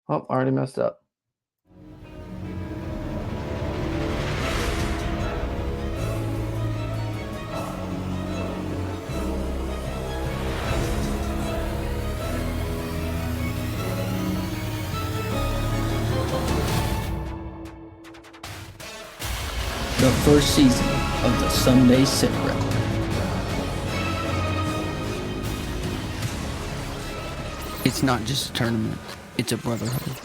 Oh, already messed up. The first season of the Sunday SITREP. It's not just a tournament, it's a brotherhood.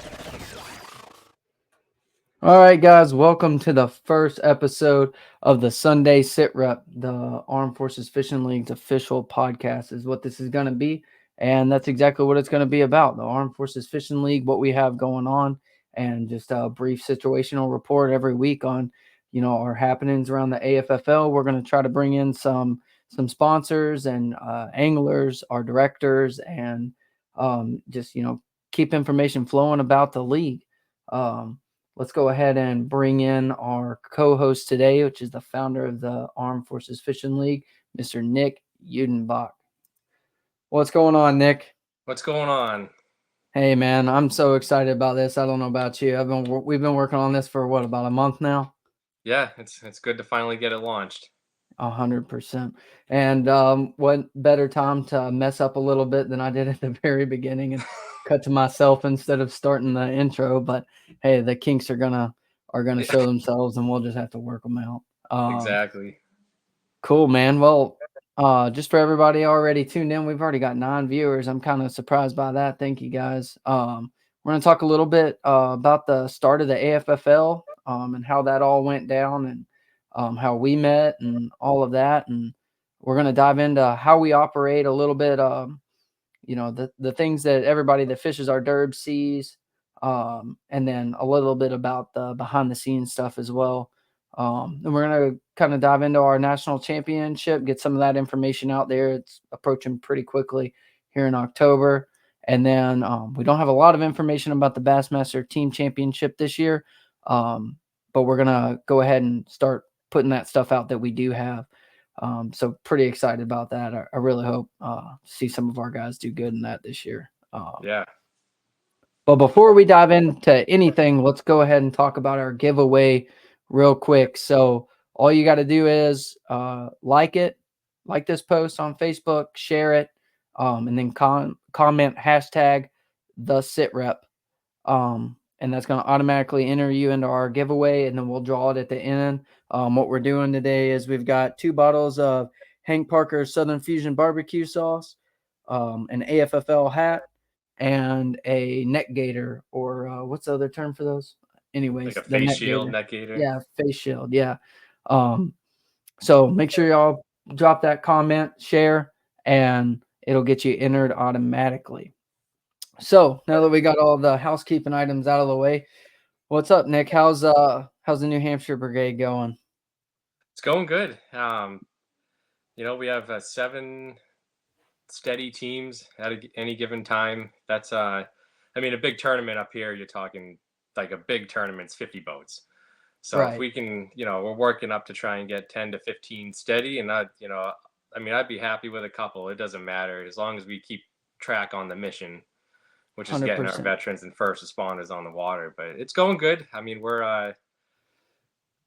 All right, guys, welcome to the first episode of the Sunday SITREP, the Armed Forces Fishing League's official podcast is what this is going to be. And that's exactly what it's going to be about, the Armed Forces Fishing League, what we have going on, and just a brief situational report every week on, our happenings around the AFFL. We're going to try to bring in some sponsors and anglers, our directors, and just, keep information flowing about the league. Let's go ahead and bring in our co-host today, which is the founder of the Armed Forces Fishing League, Mr. Nick Eudenbach. What's going on, Nick? What's going on? Hey, man, I'm so excited about this. I don't know about you. We've been working on this for about a month now. Yeah, it's good to finally get it launched. 100%. And what better time to mess up a little bit than I did at the very beginning and cut to myself instead of starting the intro. But hey, the kinks are gonna show themselves, and we'll just have to work them out. Exactly. Cool, man. Well, just for everybody already tuned in, we've already got 9 viewers. I'm kind of surprised by that. Thank you, guys. We're going to talk a little bit about the start of the AFFL and how that all went down and how we met and all of that. And we're going to dive into how we operate a little bit, the things that everybody that fishes our derb sees, and then a little bit about the behind the scenes stuff as well. And we're going to kind of dive into our national championship, get some of that information out there. It's approaching pretty quickly here in October. And then we don't have a lot of information about the Bassmaster Team Championship this year, but we're going to go ahead and start putting that stuff out that we do have. So pretty excited about that. I really hope to see some of our guys do good in that this year. Yeah. But before we dive into anything, let's go ahead and talk about our giveaway real quick. So all you got to do is like this post on Facebook, share it, and then comment hashtag the SITREP. And that's going to automatically enter you into our giveaway, and then we'll draw it at the end. What we're doing today is we've got 2 bottles of Hank Parker's Southern Fusion barbecue sauce, an AFFL hat, and a neck gaiter, or what's the other term for those? Anyways, Like a the face neck shield, gaiter. neck gaiter. Yeah, face shield. Yeah. So make sure y'all drop that comment, share, and it'll get you entered automatically. So now that we got all the housekeeping items out of the way, what's up, Nick? How's the New Hampshire Brigade going? It's going good. We have 7 steady teams at any given time. That's a big tournament up here. You're talking like a big tournament's 50 boats. So Right. if we can, we're working up to try and get 10 to 15 steady, and I'd be happy with a couple. It doesn't matter as long as we keep track on the mission, which is getting our 100%. veterans and first responders on the water. But it's going good. I mean, we're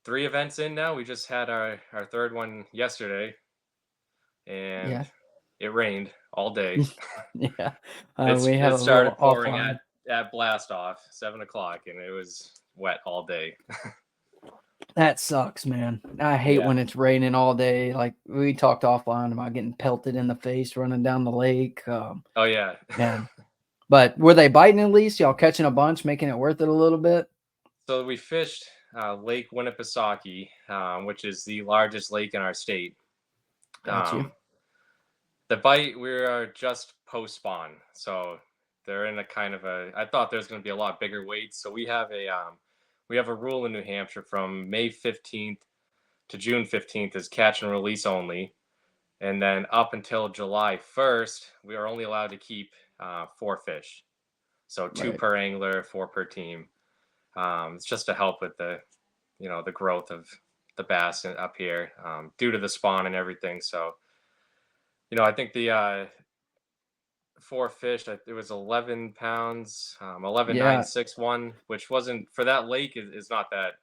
3 events in now. We just had our 3rd one yesterday, and it rained all day. Yeah. It started pouring at blast off 7 o'clock, and it was wet all day. That sucks, man. I hate when it's raining all day. Like we talked offline about getting pelted in the face running down the lake. Oh yeah, man. But were they biting at least? Y'all catching a bunch, making it worth it a little bit? So we fished Lake Winnipesaukee, which is the largest lake in our state. Got you. The bite, we are just post spawn, so they're in a kind of I thought there's going to be a lot bigger weights. So we have a rule in New Hampshire from May 15th to June 15th is catch and release only, and then up until July 1st, we are only allowed to keep 4 fish, so 2 per angler, 4 per team. It's just to help with the growth of the bass up here due to the spawn and everything. So, I think the 4 fish. It was 11 pounds, 11 9 Yeah, 6 1, which wasn't for that lake is not that.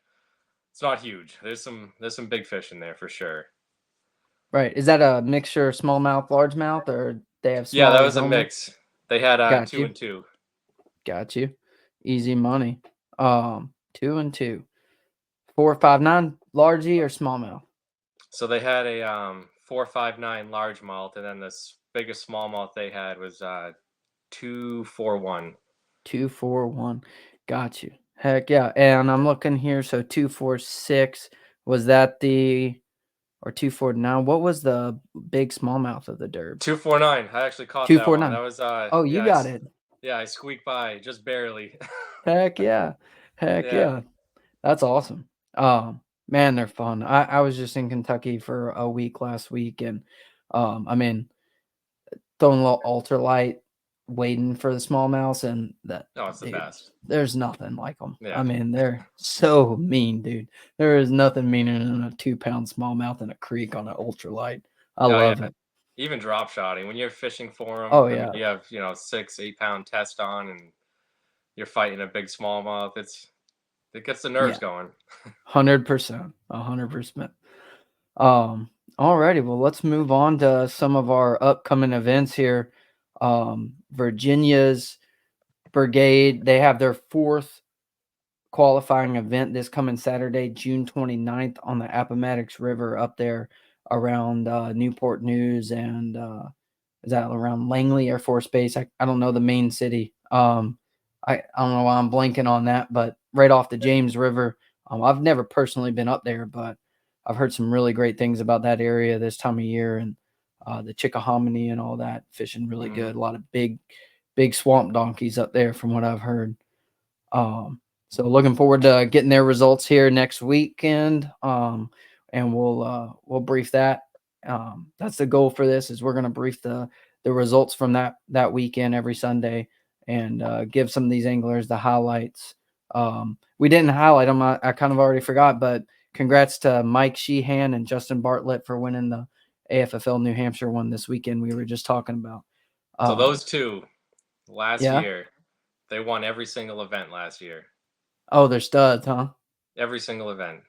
It's not huge. There's some big fish in there for sure. right. Is that a mixture of smallmouth, largemouth, or they have Yeah, that smallies was a only? mix. They had Got two you. and two. Got you. Easy money. 2 and 2. 459 largie or smallmouth? So they had a 459 largemouth, and then biggest smallmouth they had was 241. 241. Got you. Heck yeah. And I'm looking here. So 246. Was that the or 249? What was the big smallmouth of the derb? 249. I actually caught that one. 249. That was Oh, you yeah, got it. yeah, I squeaked by just barely. Heck yeah. Heck Yeah. yeah. That's awesome. Man, they're fun. I was just in Kentucky for a week last week, and I mean, throwing a little ultralight, waiting for the smallmouths, and that No, it's the dude, best. there's nothing like them. I Yeah. mean, they're so mean, dude. There is nothing meaner than a 2 pound smallmouth in a creek on an ultralight. I Oh love yeah. it. Even drop shotting when you're fishing for them. Oh I mean, yeah, you have 6 8 pound test on, and you're fighting a big smallmouth. It gets the nerves yeah, going. 100%, 100%. Alrighty, well, let's move on to some of our upcoming events here. Virginia's Brigade, they have their fourth qualifying event this coming Saturday, June 29th on the Appomattox River up there around Newport News and is that around Langley Air Force Base? I don't know the main city. I don't know why I'm blanking on that, but right off the James River. I've never personally been up there, but I've heard some really great things about that area this time of year and the Chickahominy and all that fishing really Mhm. good. A lot of big swamp donkeys up there from what I've heard. So looking forward to getting their results here next weekend. And we'll brief that. That's the goal for this is we're going to brief the results from that weekend every Sunday and give some of these anglers the highlights. We didn't highlight them. I kind of already forgot, but congrats to Mike Sheehan and Justin Bartlett for winning the AFFL New Hampshire one this weekend. We were just talking about. So Um, those two last yeah. year, they won every single event last year. Oh, they're studs, huh? Every single event.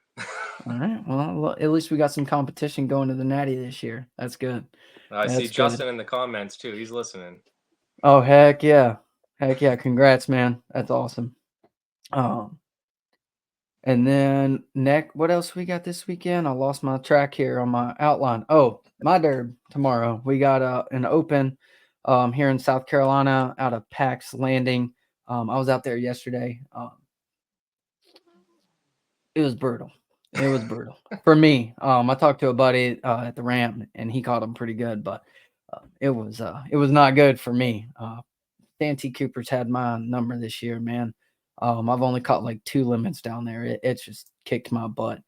All right. Well, at least we got some competition going to the Natty this year. That's good. I see That's good. Justin in the comments too. He's listening. Oh, heck yeah. Heck yeah. Congrats, man. That's awesome. Um, and then Nick, what else we got this weekend? I lost my track here on my outline. Oh, my derb tomorrow. We got an open here in South Carolina out of Pax Landing. I was out there yesterday. It was brutal. It was brutal for me. I talked to a buddy at the ramp, and he caught him pretty good, but it was not good for me. Santee Cooper's had my number this year, man. I've only caught like 2 limits down there. It's just kicked my butt.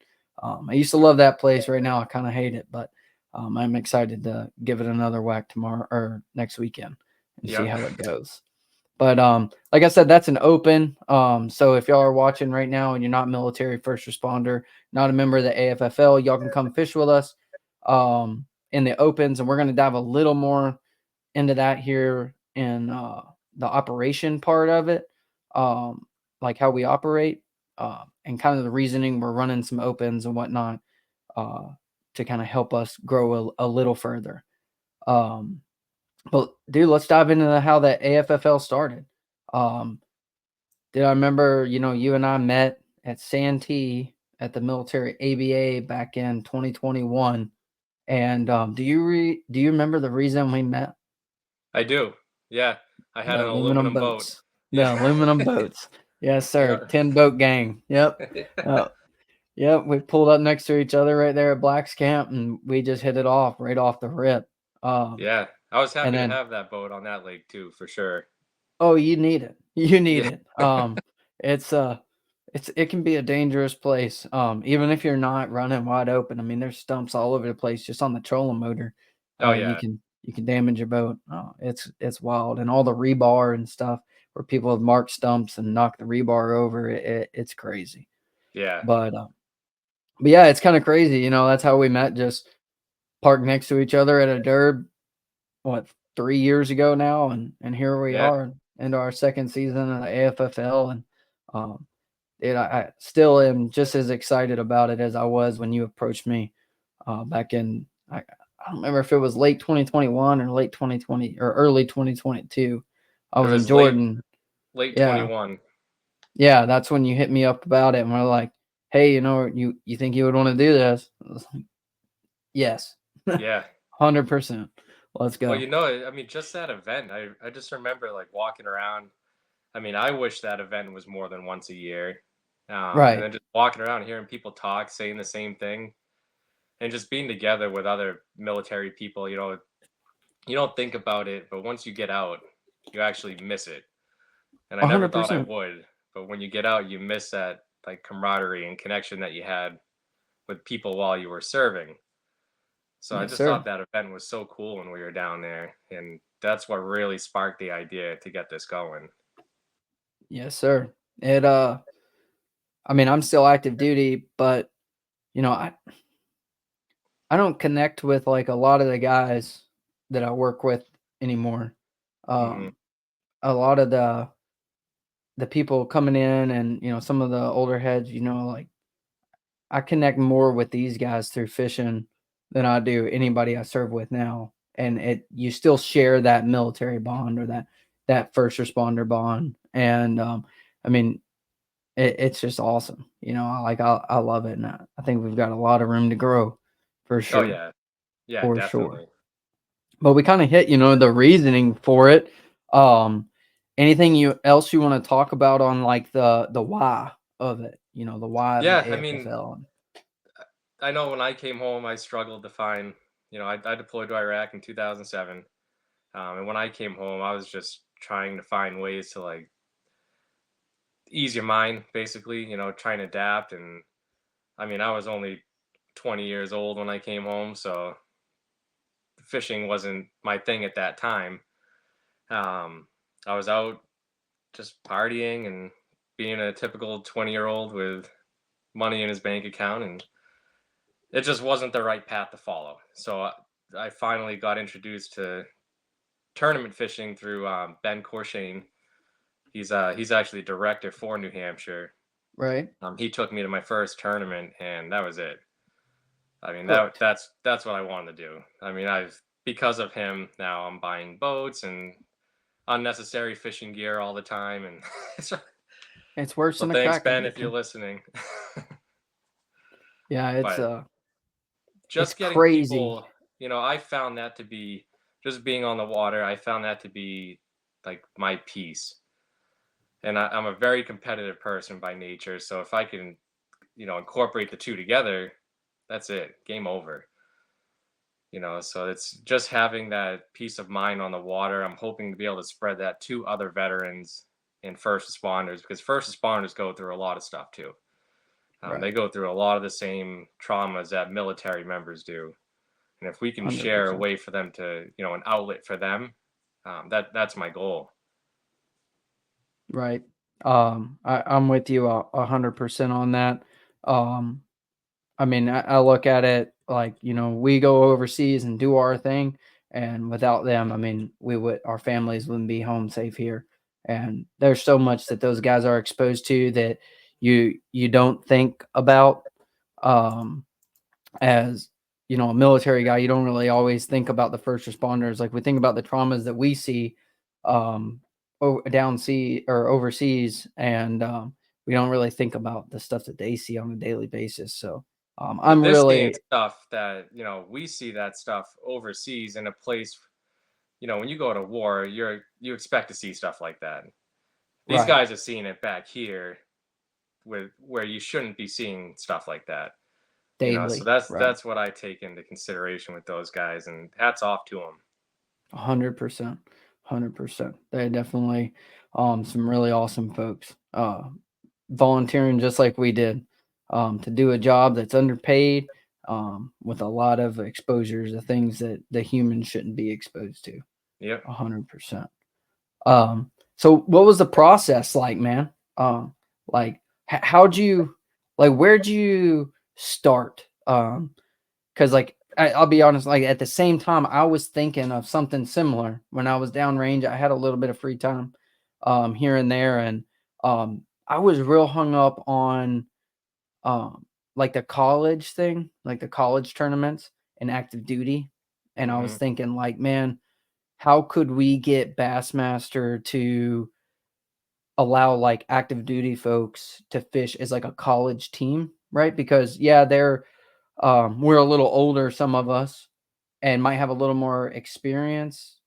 I used to love that place. Right now, I kind of hate it, but I'm excited to give it another whack tomorrow or next weekend and see Yep. how it goes. But like I said, that's an open. So if y'all are watching right now and you're not military first responder, not a member of the AFFL, y'all can come fish with us in the opens, and we're going to dive a little more into that here in the operation part of it, like how we operate and kind of the reasoning we're running some opens and whatnot to kind of help us grow a little further. But dude, let's dive into how the AFFL started. Um, did I remember, you and I met at Santee at the military ABA back in 2021. And do you remember the reason we met? I do. Yeah. I had The an aluminum aluminum boat. boats. Yeah. The aluminum boats. Yes, sir. Yeah. 10 boat gang. Yep. Yep. We pulled up next to each other right there at Black's Camp and we just hit it off right off the rip. Um, Yeah. I was and happy to then have that boat on that lake too, for sure. Oh, you need it. You need Yeah. it. It's it can be a dangerous place. Even if you're not running wide open. I mean, there's stumps all over the place just on the trolling motor. Oh You yeah. can damage your boat. Oh, it's wild. And all the rebar and stuff where people have marked stumps and knocked the rebar over. It's crazy. Yeah. But yeah, it's kind of crazy. That's how we met. Just parked next to each other at a derb. What 3 years ago now, and here we Yeah. are into our second season of the AFFL, and I still am just as excited about it as I was when you approached me back in I don't remember if it was late 2021 or late 2020 or early 2022. I It was in was late Jordan. late Yeah. 21. Yeah, that's when you hit me up about it and we're like, "Hey, you think you would want to do this?" I was like, "Yes." Yeah. 100%. Let's Well, go. I mean, just that event, I just remember like walking around. I mean, I wish that event was more than once a year. And Right. then just walking around, hearing people talk, saying the same thing, and just being together with other military people. You don't think about it, but once you get out, you actually miss it. And I never thought I 100%. would, but when you get out, you miss that like camaraderie and connection that you had with people while you were serving. So I Yes, just thought sir. that event was so cool when we were down there, and that's what really sparked the idea to get this going. Yes, sir. It I mean, I'm still active duty, but you know, I don't connect with like a lot of the guys that I work with anymore. Hmm. Um a lot of the people coming in and some of the older heads, like I connect more with these guys through fishing than I do anybody I serve with now. And you still share that military bond or that first responder bond. And I mean, it's just awesome. I love it, and I think we've got a lot of room to grow, for Oh sure, yeah, yeah, for sure. definitely. But we kind of hit, the reasoning for it. Um, anything else you want to talk about on like the why of it? The why of the Yeah, I mean, AFFL. I know when I came home, I struggled to find. I deployed to Iraq in 2007, and when I came home, I was just trying to find ways to like ease your mind, basically. Trying to adapt, and I mean, I was only 20 years old when I came home, so fishing wasn't my thing at that time. Um, I was out just partying and being a typical 20-year-old with money in his bank account, and it just wasn't the right path to follow. So I finally got introduced to tournament fishing through Ben Corshane. He's actually director for New Hampshire. Right? He took me to my first tournament, and that was it. I mean, Hooked. that's what I wanted to do. I mean, I've because of him now I'm buying boats and unnecessary fishing gear all the time, and so It's worse than a thanks crack Ben if you're addiction. listening. Yeah, But it's just getting crazy. people, I found that to be just being on the water. I found that to be like my peace, and I'm a very competitive person by nature. So if I can, incorporate the two together, that's it. Game over. So it's just having that peace of mind on the water. I'm hoping to be able to spread that to other veterans and first responders, because first responders go through a lot of stuff too. They Right. go through a lot of the same traumas that military members do, and if we can share a 100%. way for them to, an outlet for them, that's my goal. Right. I'm with you 100% on that. Um, I mean, I look at it like, we go overseas and do our thing, and without them, I mean, our families wouldn't be home safe here. And there's so much that those guys are exposed to that you don't think about. Um, as a military guy, you don't really always think about the first responders. Like we think about the traumas that we see um down sea or overseas, and we don't really think about the stuff that they see on a daily basis. So But I'm this being really stuff that, we see that stuff overseas in a place, when you go to war, you expect to see stuff like that. These right. guys are seeing it back here with where you shouldn't be seeing stuff like that. So Daily, right. that's what I take into consideration with those guys, and hats off to them. 100%. 100%. They definitely some really awesome folks volunteering just like we did to do a job that's underpaid with a lot of exposures of things that the humans shouldn't be exposed to. Yep. 100%. So what was the process like, man? Like how'd you where'd you start? Because like I'll be honest, like at the same time, I was thinking of something similar when I was downrange. I had a little bit of free time here and there, and I was real hung up on like the college thing, like the college tournaments and active duty. And I was thinking, like, man, how could we get Bassmaster to allow like active duty folks to fish as like a college team, right? Because yeah, we're a little older, some of us, and might have a little more experience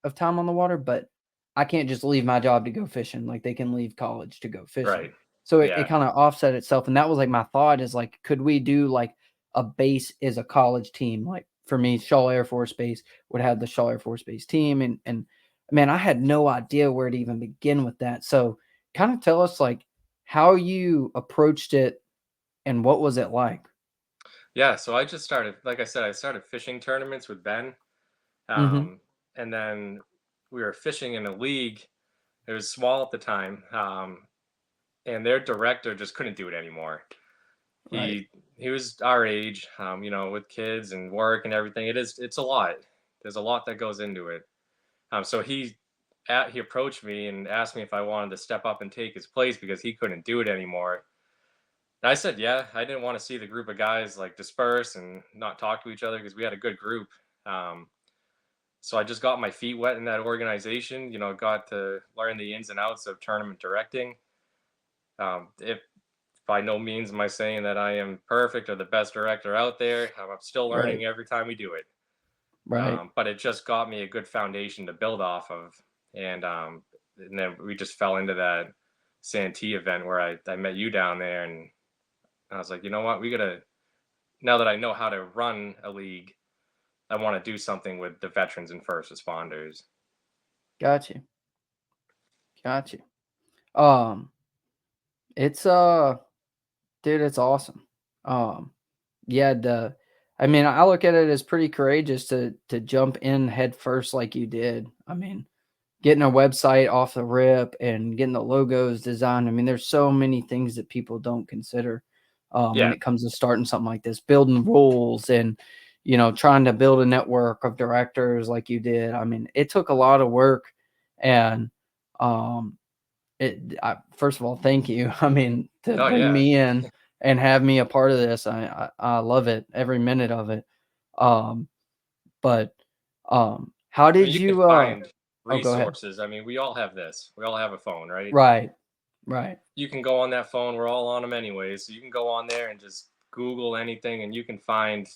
of time on the water, but I can't just leave my job to go fishing like they can leave college to go fishing. Right. So it Yeah. kind of offset itself. And that was like my thought is like, could we do like a base as a college team? Like for me, Shaw Air Force Base would have the Shaw Air Force Base team. And man, I had no idea where to even begin with that. So kind of tell us like how you approached it and what was it like? Yeah, so I just started, like I said, I started fishing tournaments with Ben. Mm-hmm. And then we were fishing in a league. It was small at the time. And their director just couldn't do it anymore. Right. He was our age, with kids and work and everything. It's a lot. There's a lot that goes into it. So he approached me and asked me if I wanted to step up and take his place because he couldn't do it anymore. And I said, yeah. I didn't want to see the group of guys like disperse and not talk to each other because we had a good group. Um, so I just got my feet wet in that organization. Got to learn the ins and outs of tournament directing. If by no means am I saying that I am perfect or the best director out there. I'm still Right. learning every time we do it. Right. But it just got me a good foundation to build off of. And then we just fell into that Santee event where I met you down there, and I was like, you know what, now that I know how to run a league, I want to do something with the veterans and first responders. Got you. Got you. Um, it's dude, it's awesome. Um, yeah, I mean, I look at it as pretty courageous to jump in head first like you did. I mean, getting a website off the rip and getting the logos designed. I mean, there's so many things that people don't consider when Yeah. it comes to starting something like this, building rules and trying to build a network of directors like you did. I mean, it took a lot of work, and um, first of all, thank you. I mean, to Oh bring yeah. me in and have me a part of this, I love it, every minute of it. Um, but how I mean, did you can you? find Oh, go ahead. resources. I mean, we all have this. We all have a phone, right? Right, right, You can go on that phone. We're all on them anyways. So you can go on there and just Google anything, and you can find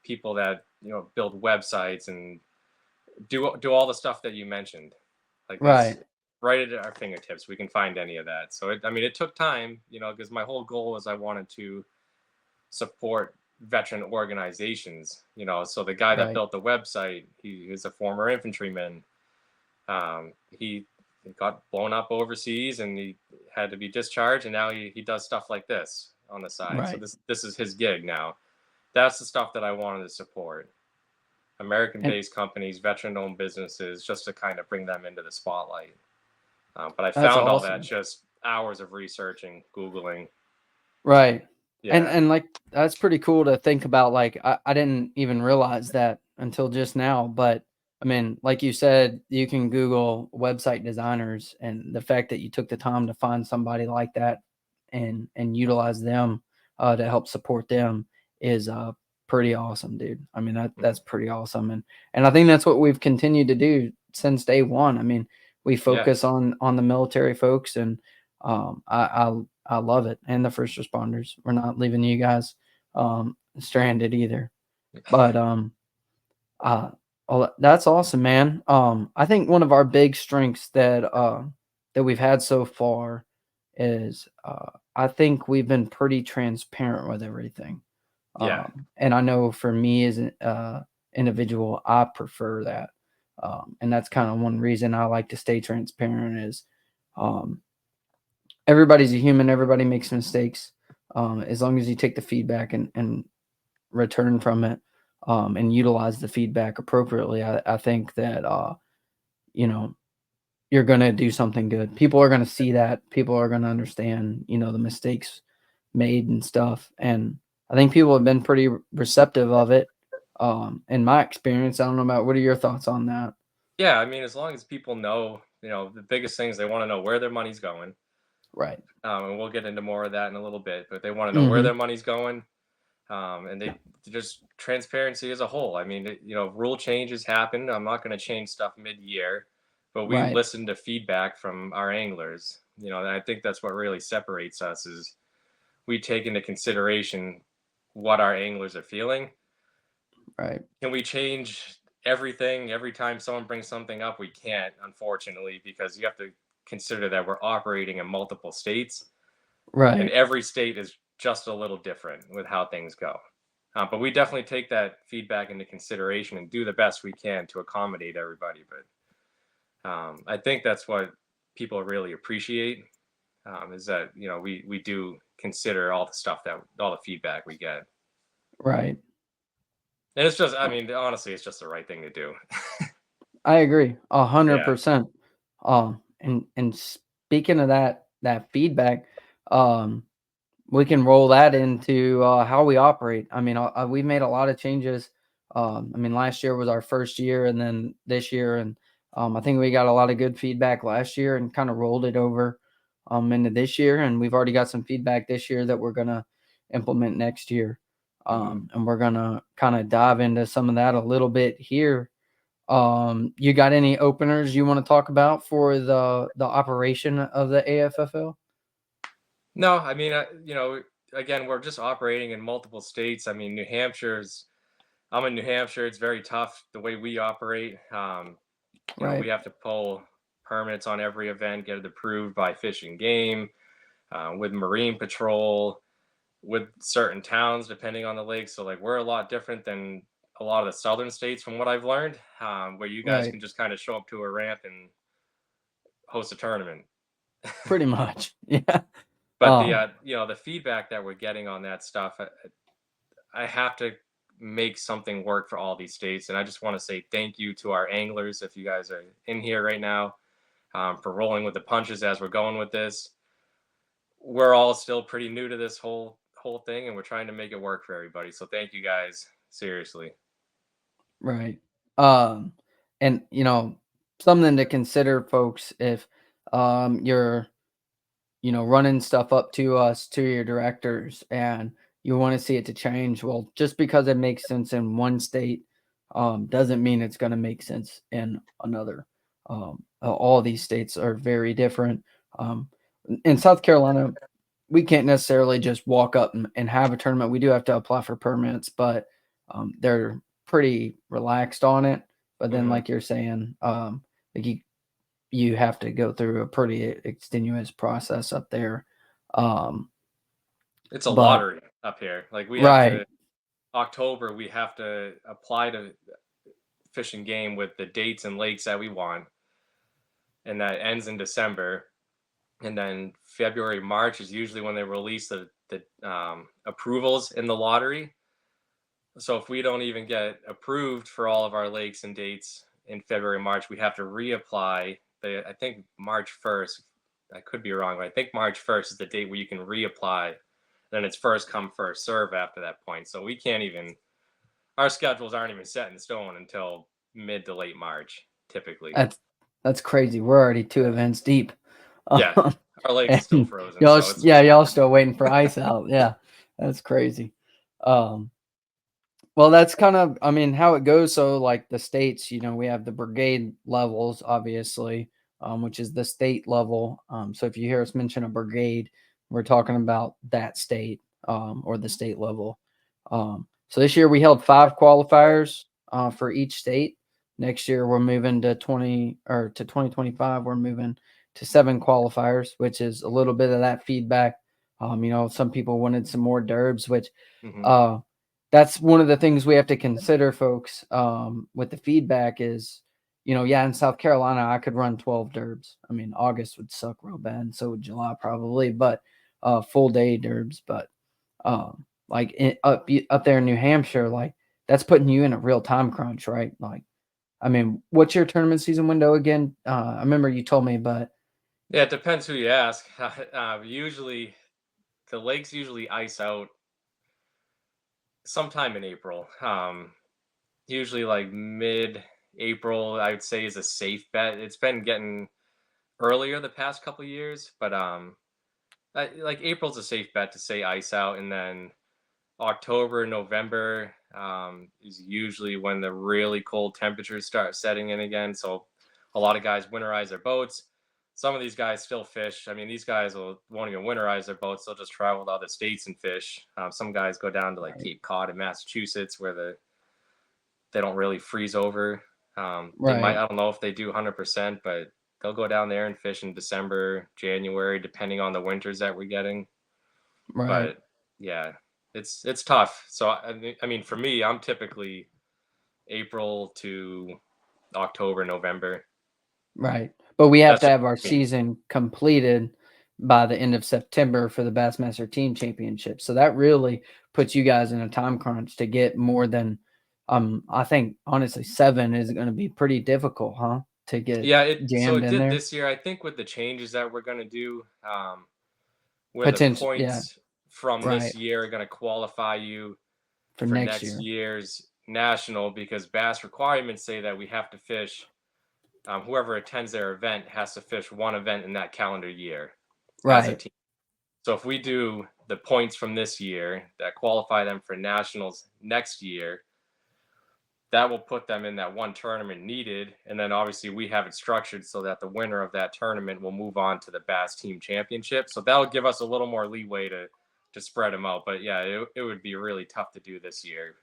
people that build websites and do all the stuff that you mentioned. Like there's right, right at our fingertips. We can find any of that. So it took time, because my whole goal was I wanted to support veteran organizations. So the guy that right. built the website, he is a former infantryman. He got blown up overseas and he had to be discharged, and now he does stuff like this on the side. So Right. this is his gig now. That's the stuff that I wanted to support. And American-based companies, veteran-owned businesses, just to kind of bring them into the spotlight. But I that's found all that awesome. just hours of researching, Googling. Right. Yeah, And like that's pretty cool to think about. Like I didn't even realize that until just now. But I mean, like you said, you can Google website designers, and the fact that you took the time to find somebody like that and utilize them to help support them is pretty awesome, dude. I mean that's pretty awesome. And I think that's what we've continued to do since day one. I mean, we yeah, focus on the military folks, and I love it, and the first responders. We're not leaving you guys stranded either. But uh, that's awesome, man. I think one of our big strengths that we've had so far is I think we've been pretty transparent with everything. yeah, And I know for me as an individual, I prefer that. And that's kind of one reason I like to stay transparent is um, everybody's a human. Everybody makes mistakes. As long as you take the feedback and return from it and utilize the feedback appropriately, I think that you know you're going to do something good. People are going to see that. People are going to understand, the mistakes made and stuff. And I think people have been pretty receptive of it. In my experience, I don't know about what are your thoughts on that? Yeah, I mean, as long as people know, the biggest thing is they want to know where their money's going. Right. And we'll get into more of that in a little bit, but they want to know where Hmm. their money's going. And they just transparency as a whole. I mean, rule changes happen. I'm not going to change stuff mid-year, but we Right. listen to feedback from our anglers. And I think that's what really separates us is we take into consideration what our anglers are feeling. Right. Can we change everything every time someone brings something up? We can't, unfortunately, because you have to consider that we're operating in multiple states, and Right. every state is just a little different with how things go. But we definitely take that feedback into consideration and do the best we can to accommodate everybody. But I think that's what people really appreciate, is that we do consider all the stuff that all the feedback we get, Right. and it's just, I mean, honestly, it's just the right thing to do. I agree Yeah. 100%. And speaking of that feedback, um, we can roll that into how we operate. I mean, we've made a lot of changes. I mean, last year was our first year, and then this year, and I think we got a lot of good feedback last year, and kind of rolled it over into this year. And we've already got some feedback this year that we're gonna implement next year, Hmm. and we're gonna kind of dive into some of that a little bit here. You got any openers you want to talk about for the operation of the AFFL? No, I mean, again, we're just operating in multiple states. I mean, I'm in New Hampshire. It's very tough the way we operate. We Right. have to pull permits on every event, get it approved by Fish and Game, with Marine Patrol, with certain towns, depending on the lake. So, like, we're a lot different than a lot of the southern states, from what I've learned, where you guys Right. can just kind of show up to a ramp and host a tournament. Pretty much. Yeah. But Um, the feedback that we're getting on that stuff, I have to make something work for all these states. And I just want to say thank you to our anglers, if you guys are in here right now, for rolling with the punches as we're going with this. We're all still pretty new to this whole thing, and we're trying to make it work for everybody. So thank you guys, seriously. right. Um, and something to consider, folks, if you're running stuff up to us, to your directors, and you want to see it to change. Well, just because it makes sense in one state, doesn't mean it's going to make sense in another. All these states are very different. Um, in South Carolina, we can't necessarily just walk up and have a tournament. We do have to apply for permits, but they're pretty relaxed on it. But then, Hmm. like you're saying, like you have to go through a pretty extenuous process up there. Um, It's a but lottery up here. Like, we have right, to October, we have to apply to Fish and Game with the dates and lakes that we want, and that ends in December. And then February, March is usually when they release the approvals in the lottery. So if we don't even get approved for all of our lakes and dates in February, March, we have to reapply. I think March 1st. I could be wrong, but I think March 1st is the date where you can reapply. Then it's first come, first serve after that point. So we can't even. Our schedules aren't even set in stone until mid to late March, typically. that's crazy. We're already two events deep. Yeah, Um, our lakes are still and frozen, so it's y'all still waiting for ice out. Yeah, that's crazy. Um, well, that's kind of, I mean, how it goes. So, like the states, we have the brigade levels, obviously, which is the state level. So, if you hear us mention a brigade, we're talking about that state, or the state level. So, this year we held 5 qualifiers for each state. Next year, we're moving to 2025. We're moving to 7 qualifiers, which is a little bit of that feedback. Some people wanted some more derbs, which Mhm. uh, that's one of the things we have to consider, folks, with the feedback is, yeah, in South Carolina, I could run 12 derbs. I mean, August would suck real bad, and so would July probably, but full day derbs. But like up there in New Hampshire, like that's putting you in a real time crunch, right? Like, I mean, what's your tournament season window again? I remember you told me, but Yeah, it depends who you ask. Usually, the lakes usually ice out sometime in April. usually like mid-April, I would say, is a safe bet. It's been getting earlier the past couple years, but like April's a safe bet to say ice out, and then October, November is usually when the really cold temperatures start setting in again. So a lot of guys winterize their boats. Some of these guys still fish. I mean, these guys won't even winterize their boats. They'll just travel to other states and fish. Some guys go down to like Right. Cape Cod in Massachusetts where they don't really freeze over. They might, Right. I don't know if they do 100%, but they'll go down there and fish in December, January, depending on the winters that we're getting. Right. But yeah, it's tough. So I mean, for me, I'm typically April to October, November. Right. But we have That's to just have our me. season completed by the end of September for the Bassmaster Team Championship. So that really puts you guys in a time crunch to get more than I think honestly 7 is going to be pretty difficult, huh? To get Yeah, so jammed it in did there. this year. I think with the changes that we're gonna do, where the Potential, yeah, points from right. this year are gonna qualify you For for next next year. year's national, because bass requirements say that we have to fish. Whoever attends their event has to fish one event in that calendar year as a Right. team. So if we do the points from this year that qualify them for nationals next year, that will put them in that one tournament needed. And then obviously we have it structured so that the winner of that tournament will move on to the Bass Team Championship. So that'll give us a little more leeway to spread them out. But yeah, it would be really tough to do this year.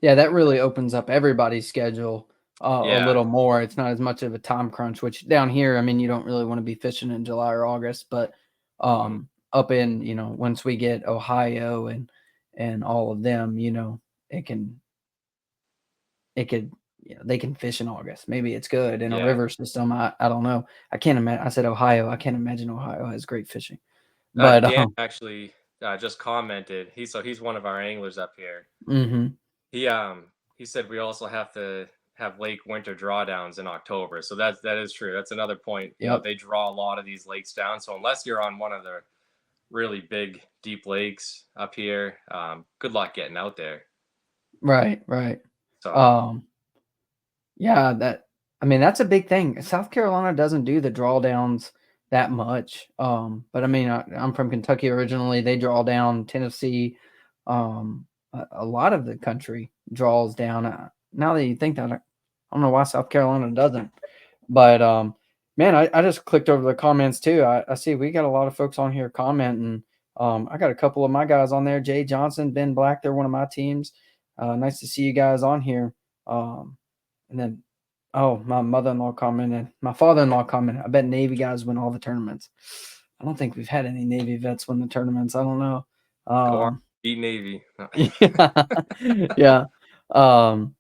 Yeah, that really opens up everybody's schedule a Yeah. little more. It's not as much of a time crunch, which down here, I mean, you don't really want to be fishing in July or August, but Mhm. up in, once we get Ohio and all of them, it can it could they can fish in August. Maybe it's good in a Yeah. river system. I don't know. I can't imagine. I said Ohio. I can't imagine Ohio has great fishing. But Dan actually just commented. He's one of our anglers up here. mhm. He said we also have to have lake winter drawdowns in October. So that is true. That's another point. Yep. They draw a lot of these lakes down. So unless you're on one of the really big deep lakes up here, good luck getting out there. Right, right. So Um Yeah, I mean, that's a big thing. South Carolina doesn't do the drawdowns that much. But I mean, I'm from Kentucky originally. They draw down. Tennessee, a lot of the country draws down. Now that you think that, I don't know why South Carolina doesn't. But man, I just clicked over the comments too. I see we got a lot of folks on here commenting. I got a couple of my guys on there. Jay Johnson, Ben Black. They're one of my teams. Nice to see you guys on here. And then, oh, my mother-in-law commented. My father-in-law commented. I bet Navy guys win all the tournaments. I don't think we've had any Navy vets win the tournaments. I don't know. go on, beat Navy. Yeah, yeah. Um,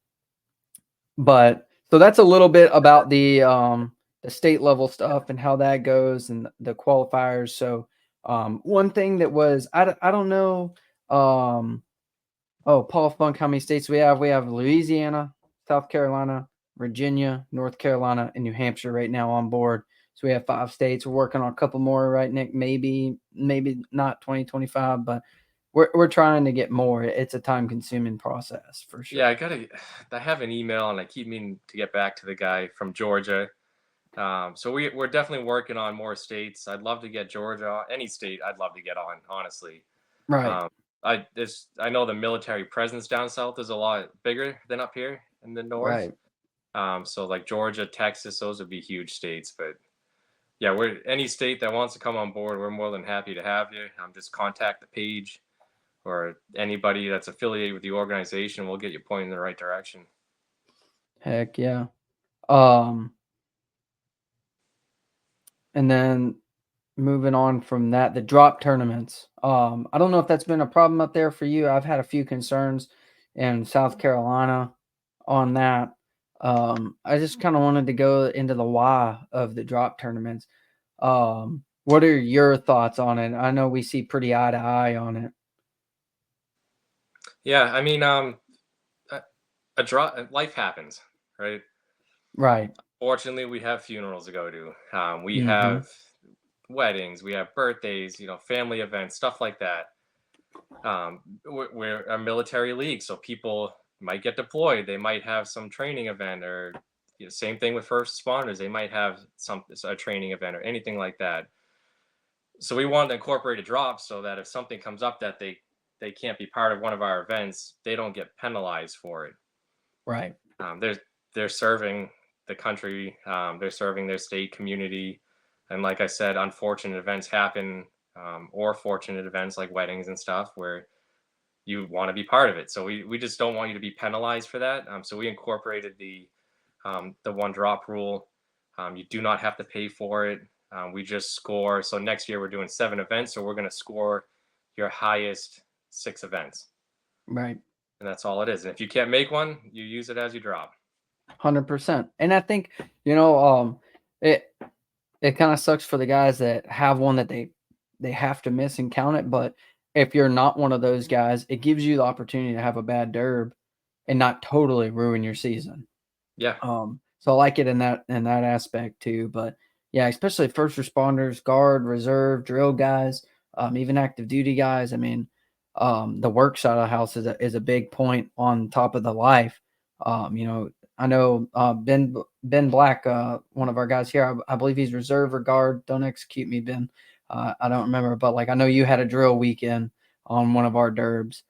but so that's a little bit about the state level stuff and how that goes and the qualifiers. So one thing that was I don't know. Oh, Paul Funk, how many states we have? We have Louisiana, South Carolina, Virginia, North Carolina, and New Hampshire right now on board. So we have 5 states. We're working on a couple more, right, Nick? Maybe not 2025, but we're trying to get more. It's a time consuming process for Yeah, sure. I have an email and I keep meaning to get back to the guy from Georgia. So we're definitely working on more states. I'd love to get Georgia, any state I'd love to get on, honestly. Right, Um, I know the military presence down south is a lot bigger than up here in the north. right. So like Georgia, Texas, those would be huge states. But yeah, we're any state that wants to come on board, we're more than happy to have you. Just contact the page or anybody that's affiliated with the organization. We'll get you pointed in the right direction. Heck yeah. Um, and then moving on from that, the drop tournaments. I don't know if that's been a problem up there for you. I've had a few concerns in South Carolina on that. I just kind of wanted to go into the why of the drop tournaments. What are your thoughts on it? I know we see pretty eye to eye on it. Yeah, I mean, a draw, life happens, right? Right. Fortunately, we have funerals to go to. We Mm-hmm. have weddings, we have birthdays, family events, stuff like that. We're a military league, so people might get deployed. They might have some training event, or same thing with first responders. They might have a training event or anything like that. So we want to incorporate a drop so that if something comes up that they can't be part of one of our events, they don't get penalized for it. Right. They're serving the country, they're serving their state community, and like I said, unfortunate events happen, or fortunate events like weddings and stuff where you want to be part of it. So we just don't want you to be penalized for that. So we incorporated the one drop rule. You do not have to pay for it. We just score. So next year we're doing 7 events, so we're going to score your highest 6 events. Right. And that's all it is. And if you can't make one, you use it as you drop. 100%. And I think, it kind of sucks for the guys that have one that they have to miss and count it. But if you're not one of those guys, it gives you the opportunity to have a bad derb and not totally ruin your season. Yeah. So I like it in that aspect too. But yeah, especially first responders, guard, reserve, drill guys, even active duty guys. I mean, the work side of the house is a big point on top of the life. I know Ben Black, one of our guys here, I believe he's reserve or guard. Don't execute me, Ben. I don't remember, but like I know you had a drill weekend on one of our derbs.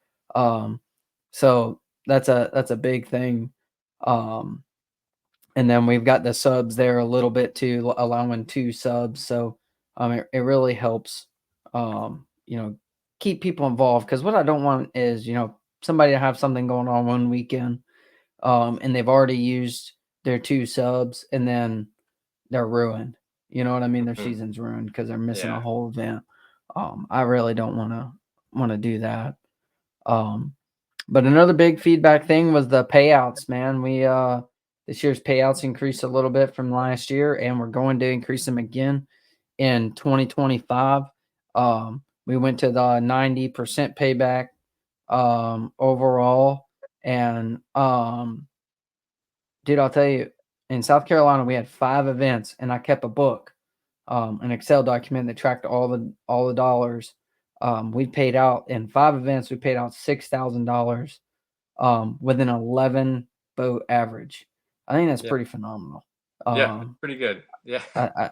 So that's a big thing. And then we've got the subs there a little bit too, allowing 2 subs. So it really helps, keep people involved. Because what I don't want is, somebody to have something going on one weekend, and they've already used their 2 subs, and then they're ruined. You know what I mean? Their season's ruined because they're missing a whole event. I really don't want to do that. But another big feedback thing was the payouts, man. We this year's payouts increased a little bit from last year, and we're going to increase them again in 2025. We went to the 90% payback overall, and dude, I'll tell you, in South Carolina we had 5 events, and I kept a book, an Excel document that tracked all the dollars. We paid out in 5 events. We paid out $6,000 with an 11 boat average. I think that's pretty phenomenal. Yeah, pretty good. Yeah.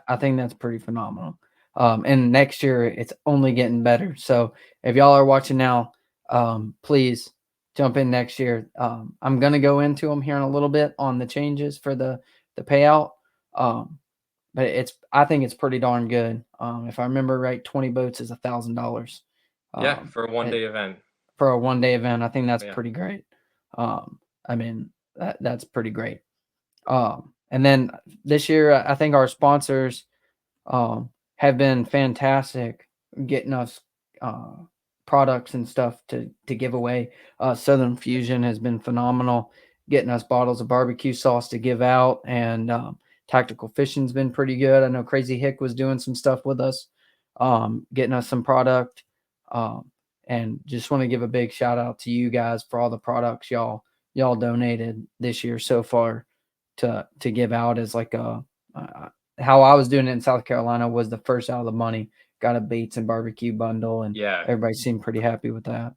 I think that's pretty phenomenal. And next year it's only getting better. So if y'all are watching now, please jump in next year. I'm going to go into them here in a little bit on the changes for the payout. But I think it's pretty darn good. If I remember right, 20 boats is $1,000. Yeah, for a one-day event. For a one-day event, I think that's pretty great. I mean, that's pretty great. And then this year, I think our sponsors have been fantastic getting us products and stuff to give away. Southern Fusion has been phenomenal getting us bottles of barbecue sauce to give out, and Tactical Fishing's been pretty good. I know Crazy Hick was doing some stuff with us, getting us some product. And just want to give a big shout out to you guys for all the products y'all donated this year so far to give out as like how I was doing it in South Carolina was the first out of the money. Got a Baits and barbecue bundle, and everybody seemed pretty happy with that.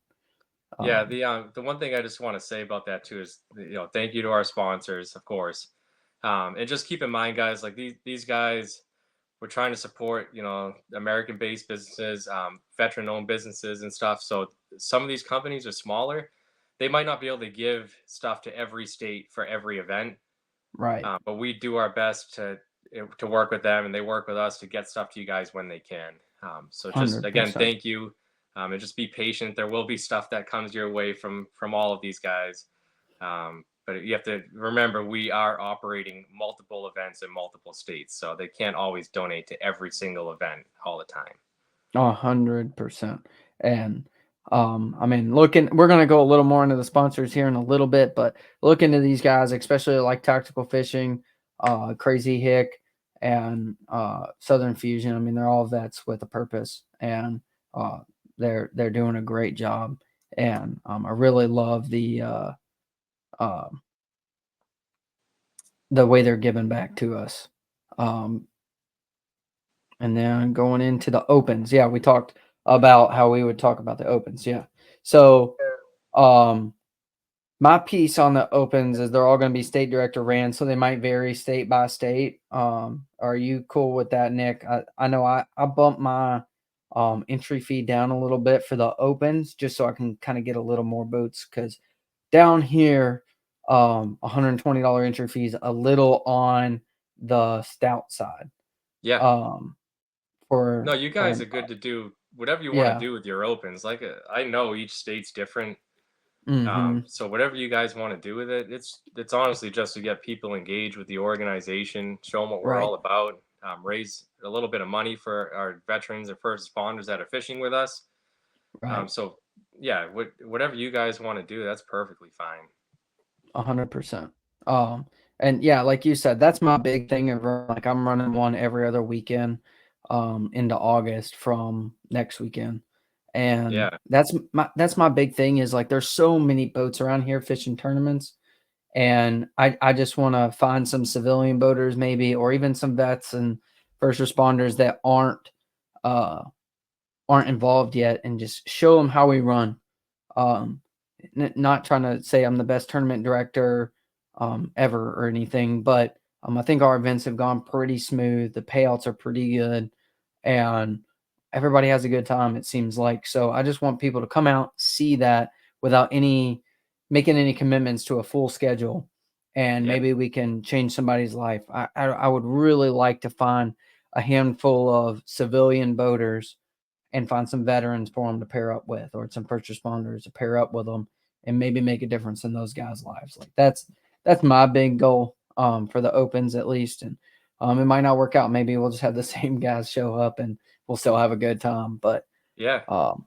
Yeah, the one thing I just want to say about that too is, thank you to our sponsors, of course. And just keep in mind, guys, like these guys, we're trying to support, American-based businesses, veteran-owned businesses and stuff. So some of these companies are smaller. They might not be able to give stuff to every state for every event. Right. But we do our best to work with them, and they work with us to get stuff to you guys when they can. So just 100%. again, thank you. And just be patient. There will be stuff that comes your way from all of these guys. But you have to remember, we are operating multiple events in multiple states, so they can't always donate to every single event all the time. 100%. And I mean, we're going to go a little more into the sponsors here in a little bit, but look into these guys, especially like Tactical Fishing, Crazy Hick, and Southern Fusion. I mean, they're all vets with a purpose, and they're doing a great job. And I really love the way they're giving back to us. And then going into the opens. Yeah, we talked about how we would talk about the opens. Yeah. So My piece on the opens is they're all going to be state director ran, so they might vary state by state. Are you cool with that, Nick? I know I bumped my entry fee down a little bit for the opens just so I can kind of get a little more boots, because down here, $120 entry fees a little on the stout side. Yeah. For No, you guys are good to do whatever you want to yeah. do with your opens. Like I know each state's different. Mm-hmm. So whatever you guys want to do with it, it's honestly just to get people engaged with the organization, show them what we're Right. all about, raise a little bit of money for our veterans and first responders that are fishing with us. Right. So yeah, whatever you guys want to do, that's perfectly fine. 100%. And yeah, like you said, that's my big thing. Like I'm running one every other weekend, into August from next weekend, and Yeah, that's my big thing. Is like there's so many boats around here fishing tournaments, and I just want to find some civilian boaters maybe, or even some vets and first responders that uh aren't involved yet, and just show them how we run. Um, Not trying to say I'm the best tournament director ever or anything, but I think our events have gone pretty smooth. The payouts are pretty good, and everybody has a good time, it seems like. So I just want people to come out, see that without making any commitments to a full schedule, and yeah, maybe we can change somebody's life. I would really like to find a handful of civilian boaters and find some veterans for them to pair up with, or some first responders to pair up with them, and maybe make a difference in those guys' lives. Like that's my big goal, for the opens at least. And it might not work out. Maybe we'll just have the same guys show up and we'll still have a good time. But yeah. um,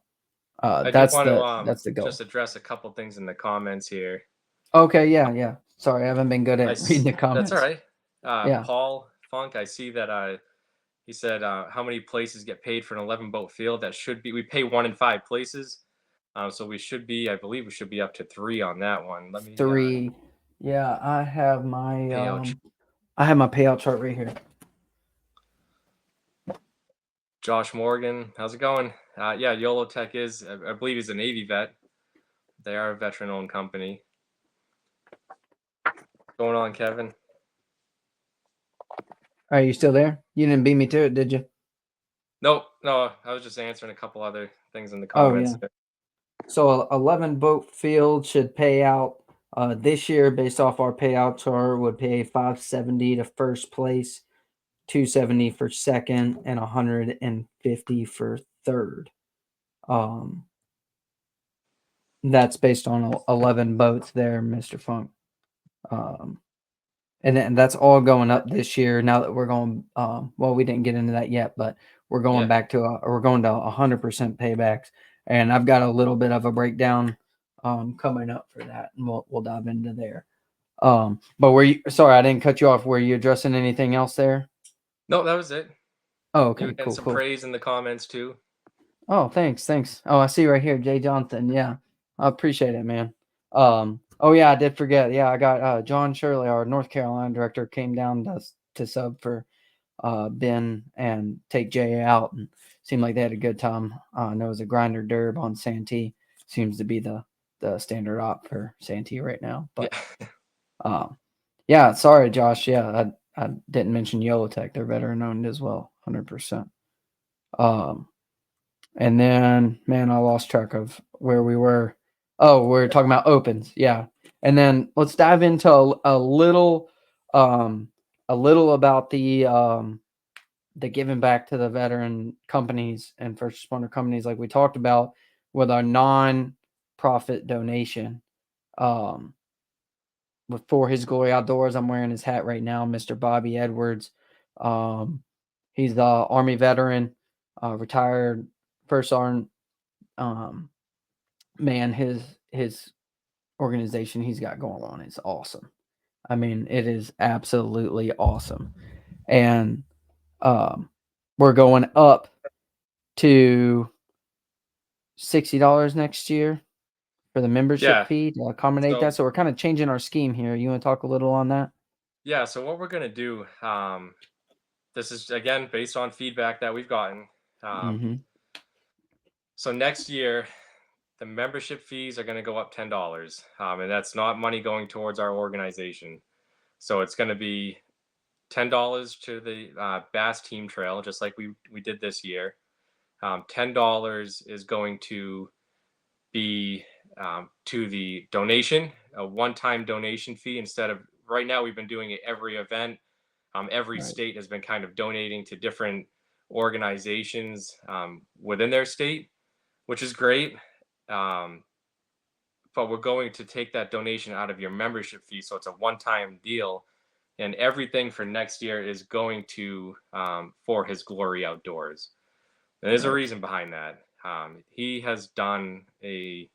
I do that's want to the just goal. address a couple things in the comments here. Okay, yeah. Sorry, I haven't been good at reading the That's all comments. right. Yeah, Paul Funk, I see that he said how many places get paid for an 11 boat field. That should be we pay 1 in 5 places. So we should be, I believe we should be up to 3 on that one. Let me 3. Yeah, payout. I have my payout chart right here. Josh Morgan, how's it going? Yeah, YOLO Tech is, I believe he's a Navy vet. They are a veteran owned company. What's going on, Kevin? Are you still there? You didn't beat me to it, did you? Nope, no, I was just answering a couple other things in the Oh comments yeah. there. So 11 boat field should pay out this year, based off our payout chart, would pay 570 to first place, 270 for second, and 150 for third. Um, that's based on 11 boats there, Mr. Funk. Um, and that's all going up this year. Now that we're going, well, we didn't get into that yet, but we're going Yeah, back to we're going to 100% paybacks, and I've got a little bit of a breakdown coming up for that, and we'll dive into there. But were you, sorry, I didn't cut you off. Were you addressing anything else there? no, that was it. Oh, You were okay, getting cool, some cool. praise in the comments too. Oh, thanks. Oh, I see right here, Jay Johnson. Yeah, I appreciate it, man. Oh yeah, I did forget. Yeah, I got John Shirley, our North Carolina director, came down to sub for Ben and take Jay out, and seemed like they had a good time. I know it was a grinder derb on Santee. Seems to be the standard op for Santee right now. Yeah, But um, yeah, sorry, Josh. Yeah, I didn't mention Yellow Tech. They're veteran owned as well, 100%. Um, and then, man, I lost track of where we were. Oh, we're talking about opens. Yeah. And then let's dive into um, a little about the giving back to the veteran companies and first responder companies, like we talked about with our non-profit donation. Um, for His Glory Outdoors, I'm wearing his hat right now, Mr. Bobby Edwards. Um, he's the Army veteran, retired first sergeant. Um, man, his organization he's got going on is awesome. I mean, it is absolutely awesome. And um, we're going up to $60 next year for the membership yeah. fee to accommodate that. So So we're kind of changing our scheme here. You want to talk a little on that? yeah, so what we're gonna do, this is again based on feedback that we've gotten. Um, Mm-hmm. so next year, the membership fees are going to go up $10, and that's not money going towards our organization. So it's going to be $10 to the Bass Team Trail, just like we did this year. $10 is going to be to the donation, a one-time donation fee instead of right now. We've been doing it every event. Every Right. state has been kind of donating to different organizations within their state, which is great. Um, but we're going to take that donation out of your membership fee, so it's a one-time deal, and everything for next year is going to for His Glory Outdoors. And there's a Right. reason behind that. He has done there's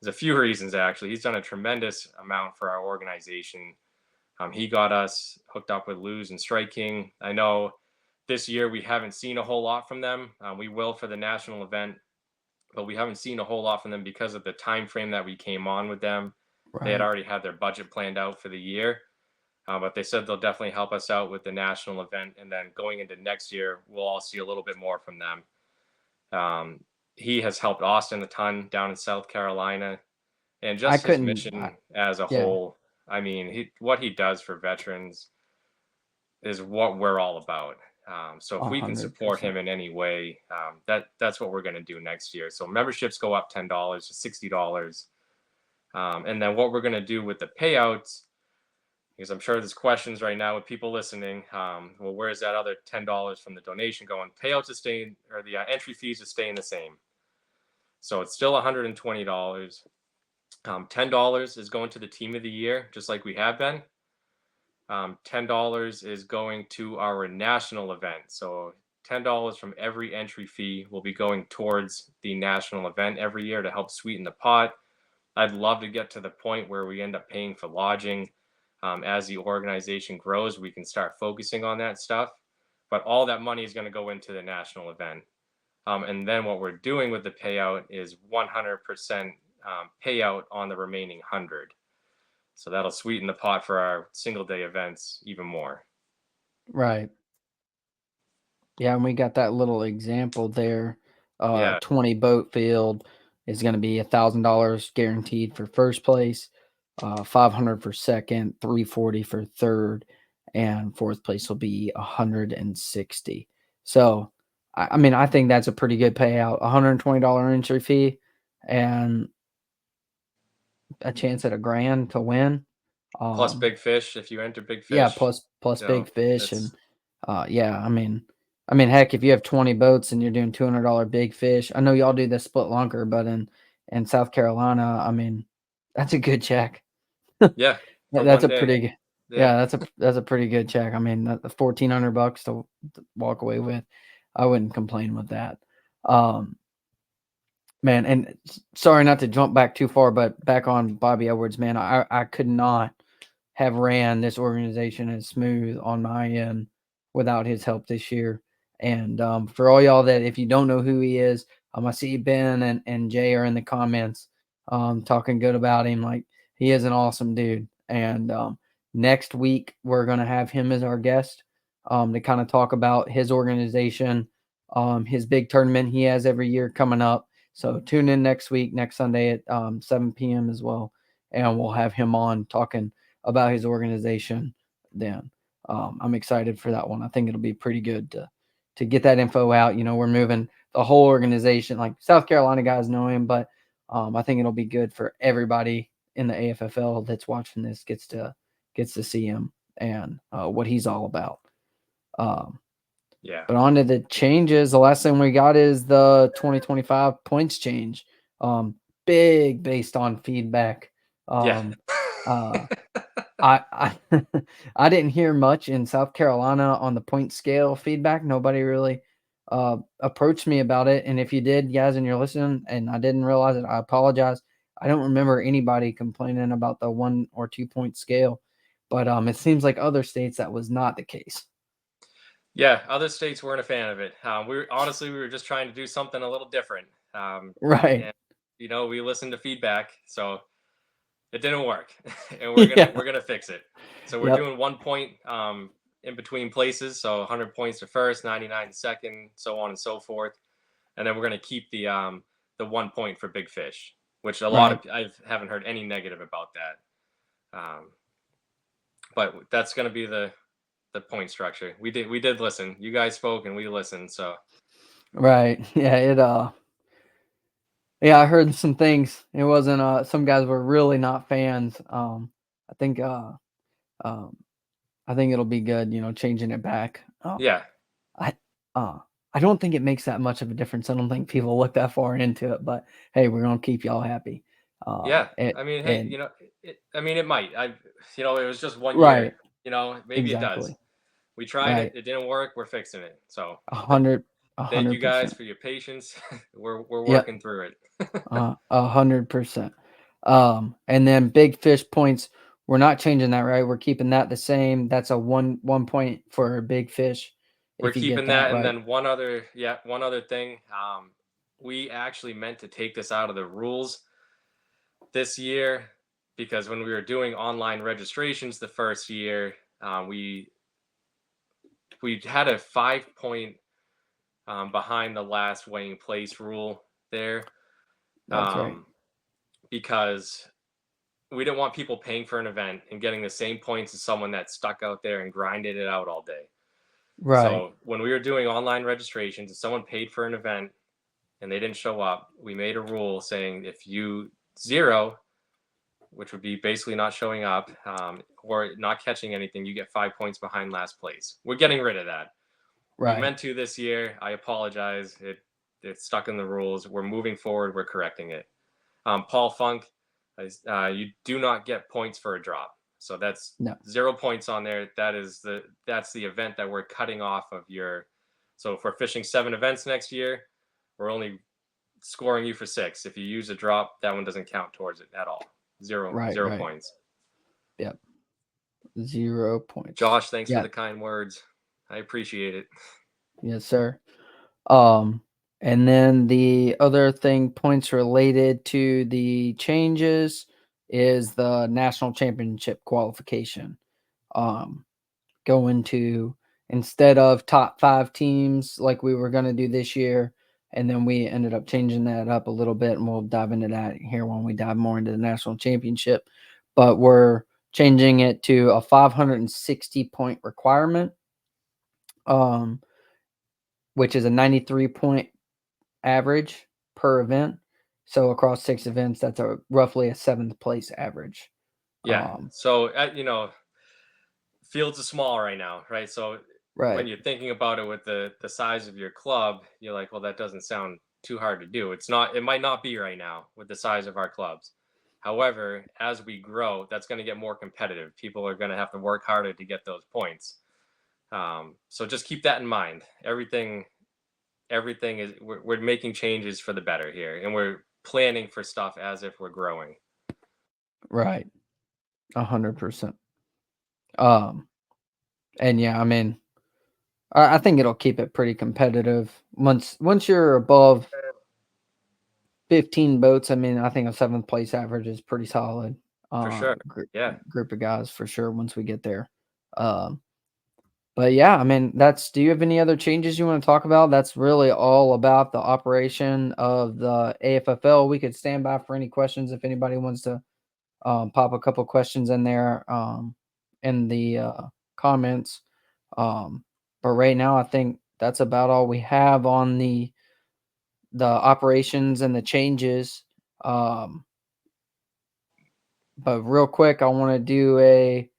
a few reasons actually. He's done a tremendous amount for our organization. He got us hooked up with Lose and Strike King. I know this year we haven't seen a whole lot from them. We will for the national event, but we haven't seen a whole lot from them because of the time frame that we came on with them. They had Right. already had their budget planned out for the year, but they said they'll definitely help us out with the national event, and then going into next year, we'll all see a little bit more from them. He has helped Austin a ton down in South Carolina, and I just his couldn't. mission as a Yeah. whole. I mean, what he does for veterans is what we're all about. So if we can support 100%. him in any way, that's what we're going to do next year. So memberships go up $10 to $60, and then what we're going to do with the payouts, because I'm sure there's questions right now with people listening. Well, where's that other $10 from the donation going? Payouts are staying, or the entry fees are staying the same. So it's still $120. $10 is going to the team of the year, just like we have been. $10 is going to our national event. So $10 from every entry fee will be going towards the national event every year to help sweeten the pot. I'd love to get to the point where we end up paying for lodging. As the organization grows, we can start focusing on that stuff. But all that money is going to go into the national event. And then what we're doing with the payout is 100% payout on the remaining 100. So that'll sweeten the pot for our single day events even more. Right. Yeah, and we got that little example there. Yeah. 20 boat field is going to be $1,000 guaranteed for first place, 500 for second, 340 for third, and fourth place will be 160. So, I mean, I think that's a pretty good payout. $120 entry fee and a chance at $1,000 to win. Plus big fish if you enter big Yeah, fish. plus You know, big fish and it's yeah, I mean, heck, if you have 20 boats and you're doing $200 big fish, I know y'all do the split lunker, but in South Carolina, I mean, that's a good check. yeah, for That's one a day. pretty good, Yeah. yeah, that's a pretty good check. I mean, the $1,400 to walk away with, I wouldn't complain with that. Man, and sorry not to jump back too far, but back on Bobby Edwards, man, I could not have ran this organization as smooth on my end without his help this year. And for all y'all that, if you don't know who he is, I see Ben and Jay are in the comments talking good about him. Like, he is an awesome dude. And next week, we're going to have him as our guest to kind of talk about his organization, his big tournament he has every year coming up. So tune in next week, next Sunday at 7 p.m. as well. And we'll have him on talking about his organization then. I'm excited for that one. I think it'll be pretty good to get that info out. You know, we're moving the whole organization. Like, South Carolina guys know him, but I think it'll be good for everybody in the AFFL that's watching this gets to see him and what he's all about. Yeah. But on to the changes. The last thing we got is the 2025 points change. Big based on feedback. Yeah. I I didn't hear much in South Carolina on the point scale feedback. Nobody really approached me about it. And if you did, guys, and you're listening, and I didn't realize it, I apologize. I don't remember anybody complaining about the 1 or 2 point scale, but it seems like other states that was not the case. Yeah, other states weren't a fan of it. We were just trying to do something a little different. Right. And we listened to feedback, so it didn't work, and Yeah. we're gonna fix it. So we're Yep. doing 1 point in between places, so 100 points to first, 99 to second, so on and so forth, and then we're gonna keep the 1 point for big fish. which a lot of I haven't heard any negative about that. But that's going to be the point structure. We did listen. You guys spoke and we listened. So Right. Yeah. Yeah, I heard some things. It wasn't. Some guys were really not fans. I think. Um, I think it'll be good. Changing it back. yeah, I. I don't think it makes that much of a difference. I don't think people look that far into it. But hey, we're gonna keep y'all happy. yeah. And, I mean, hey, and it might. It was just one year. right. Maybe it does. Exactly. We tried it. Right. It didn't work. We're fixing it. So A hundred. A thank you hundred guys percent. for your patience. We're Yep. working through it. 100%. And then big fish points, we're not changing that, right? We're keeping that the same. That's a one point for big fish We're if you get keeping that that, and right. then one other thing. We actually meant to take this out of the rules this year because when we were doing online registrations the first year, we had a 5 point behind the last weighing place rule there, That's right. because we didn't want people paying for an event and getting the same points as someone that stuck out there and grinded it out all day. Right. So when we were doing online registrations, if someone paid for an event and they didn't show up, we made a rule saying if you zero, which would be basically not showing up, or not catching anything, you get 5 points behind last place. We're getting rid of that. We Right. meant to this year. I apologize. It's stuck in the rules. We're moving forward. We're correcting it. Paul Funk, you do not get points for a drop. So that's No. 0 points on there. That's the event that we're cutting off of your. So if we're fishing 7 events next year, we're only scoring you for 6. If you use a drop, that one doesn't count towards it at all. Zero Right. points. Yep. 0 points. Josh, thanks for Yeah. the kind words. I appreciate it. Yes, sir. And then the other thing, points related to the changes, is the national championship qualification. Going to, instead of top 5 teams like we were going to do this year, and then we ended up changing that up a little bit, and we'll dive into that here when we dive more into the national championship. But we're changing it to a 560 point requirement, which is a 93 point average per event. So across 6 events, that's roughly a 7th place average. Yeah. So fields are small right now, right? So when Right. you're thinking about it with the size of your club, you're like, well, that doesn't sound too hard to do. It's not. It might not be right now with the size of our clubs. However, as we grow, that's going to get more competitive. People are going to have to work harder to get those points. So just keep that in mind. Everything is we're making changes for the better here, and we're planning for stuff as if we're growing. Right. 100%. And yeah, I mean, I think it'll keep it pretty competitive. Once you're above 15 boats, I mean, I think a 7th place average is pretty solid. For sure. Yeah. Group of guys for sure once we get there. But yeah, I mean, do you have any other changes you want to talk about? That's really all about the operation of the AFFL. We could stand by for any questions if anybody wants to pop a couple questions in there in the comments. But right now, I think that's about all we have on the operations and the changes. But real quick, I want to do a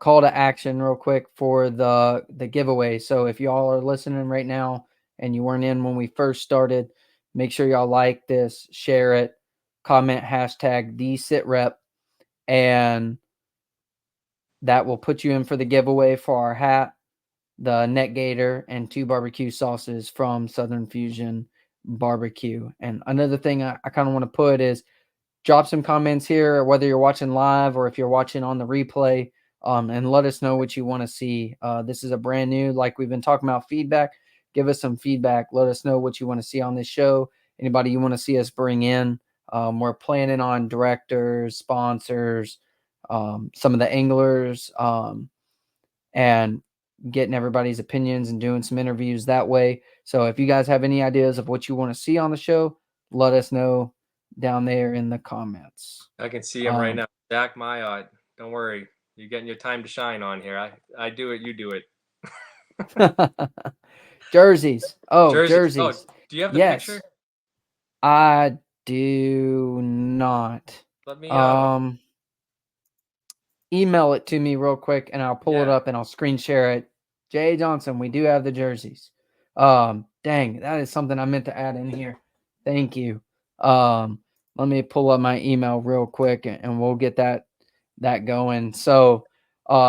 call to action real quick for the giveaway. So if y'all are listening right now and you weren't in when we first started, make sure y'all like this, share it, comment hashtag the SITREP, and that will put you in for the giveaway for our hat, the neck gator, and 2 barbecue sauces from Southern Fusion Barbecue. And another thing I kind of want to put is, drop some comments here, whether you're watching live or if you're watching on the replay, and let us know what you want to see. This is a brand new, like we've been talking about, feedback. Give us some feedback. Let us know what you want to see on this show. Anybody you want to see us bring in. We're planning on directors, sponsors, some of the anglers, and getting everybody's opinions and doing some interviews that way. So if you guys have any ideas of what you want to see on the show, let us know down there in the comments. I can see him right now. Zach Mayotte. Don't worry. You're getting your time to shine on here. I do it, you do it. Jerseys. Oh, jerseys. Oh, do you have the Yes. picture? I do not. Let me Email it to me real quick and I'll pull it Yeah. up and I'll screen share it. Jay Johnson, we do have the jerseys. Dang, that is something I meant to add in here. Thank you. Let me pull up my email real quick and we'll get that going. So,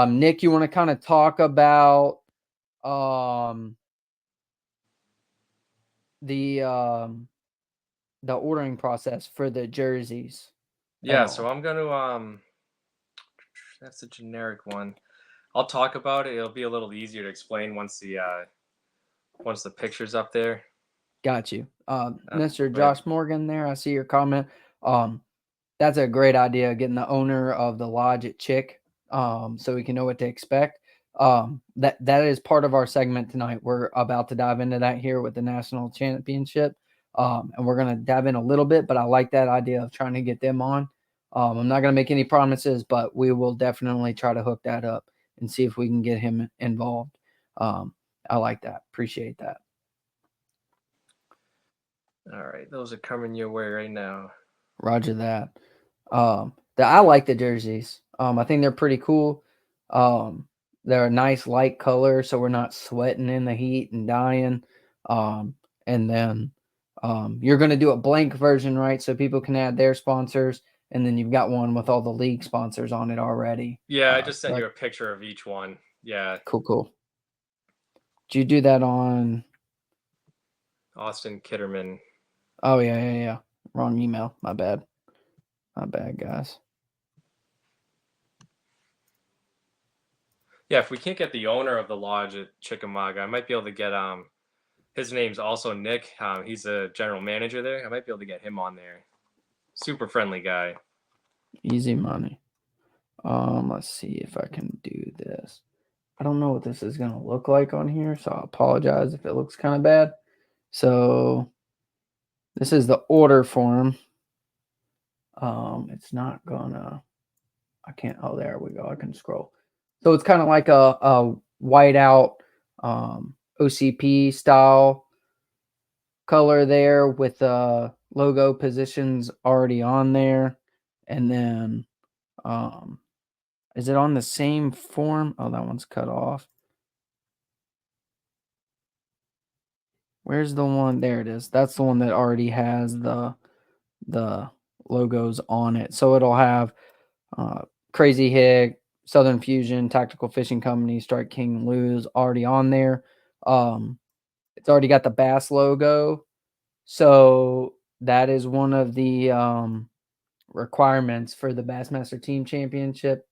Nick, you want to kind of talk about the ordering process for the jerseys? Yeah, so I'm going to that's a generic one. I'll talk about it. It'll be a little easier to explain once the picture's up there. Got you. Mr. Right. Josh Morgan there, I see your comment. That's a great idea, getting the owner of the lodge at Chick, so we can know what to expect. That is part of our segment tonight. We're about to dive into that here with the national championship. And we're going to dive in a little bit, but I like that idea of trying to get them on. I'm not going to make any promises, but we will definitely try to hook that up and see if we can get him involved. I like that. Appreciate that. All right, those are coming your way right now. Roger that. I like the jerseys. I think they're pretty cool. They're a nice light color, so we're not sweating in the heat and dying. And then you're going to do a blank version, right? So people can add their sponsors, and then you've got one with all the league sponsors on it already. Yeah, I just sent you a picture of each one. Yeah. Cool. Did you do that on Austin Kitterman? Oh, yeah. Wrong email. My bad, guys. Yeah, if we can't get the owner of the lodge at Chickamauga, I might be able to get his name's also Nick. He's a general manager there. I might be able to get him on there. Super friendly guy. Easy money. Let's see if I can do this. I don't know what this is going to look like on here, so I apologize if it looks kind of bad. So this is the order form. It's not gonna, I can't, oh, there we go. I can scroll. So it's kind of like a whiteout OCP style color there with the logo positions already on there. And then, is it on the same form? Oh, that one's cut off. Where's the one? There it is. That's the one that already has the logos on it. So it'll have Crazy Hig, Southern Fusion, Tactical Fishing Company, Strike King, Lose already on there. It's already got the Bass logo. So that is one of the requirements for the Bassmaster Team Championship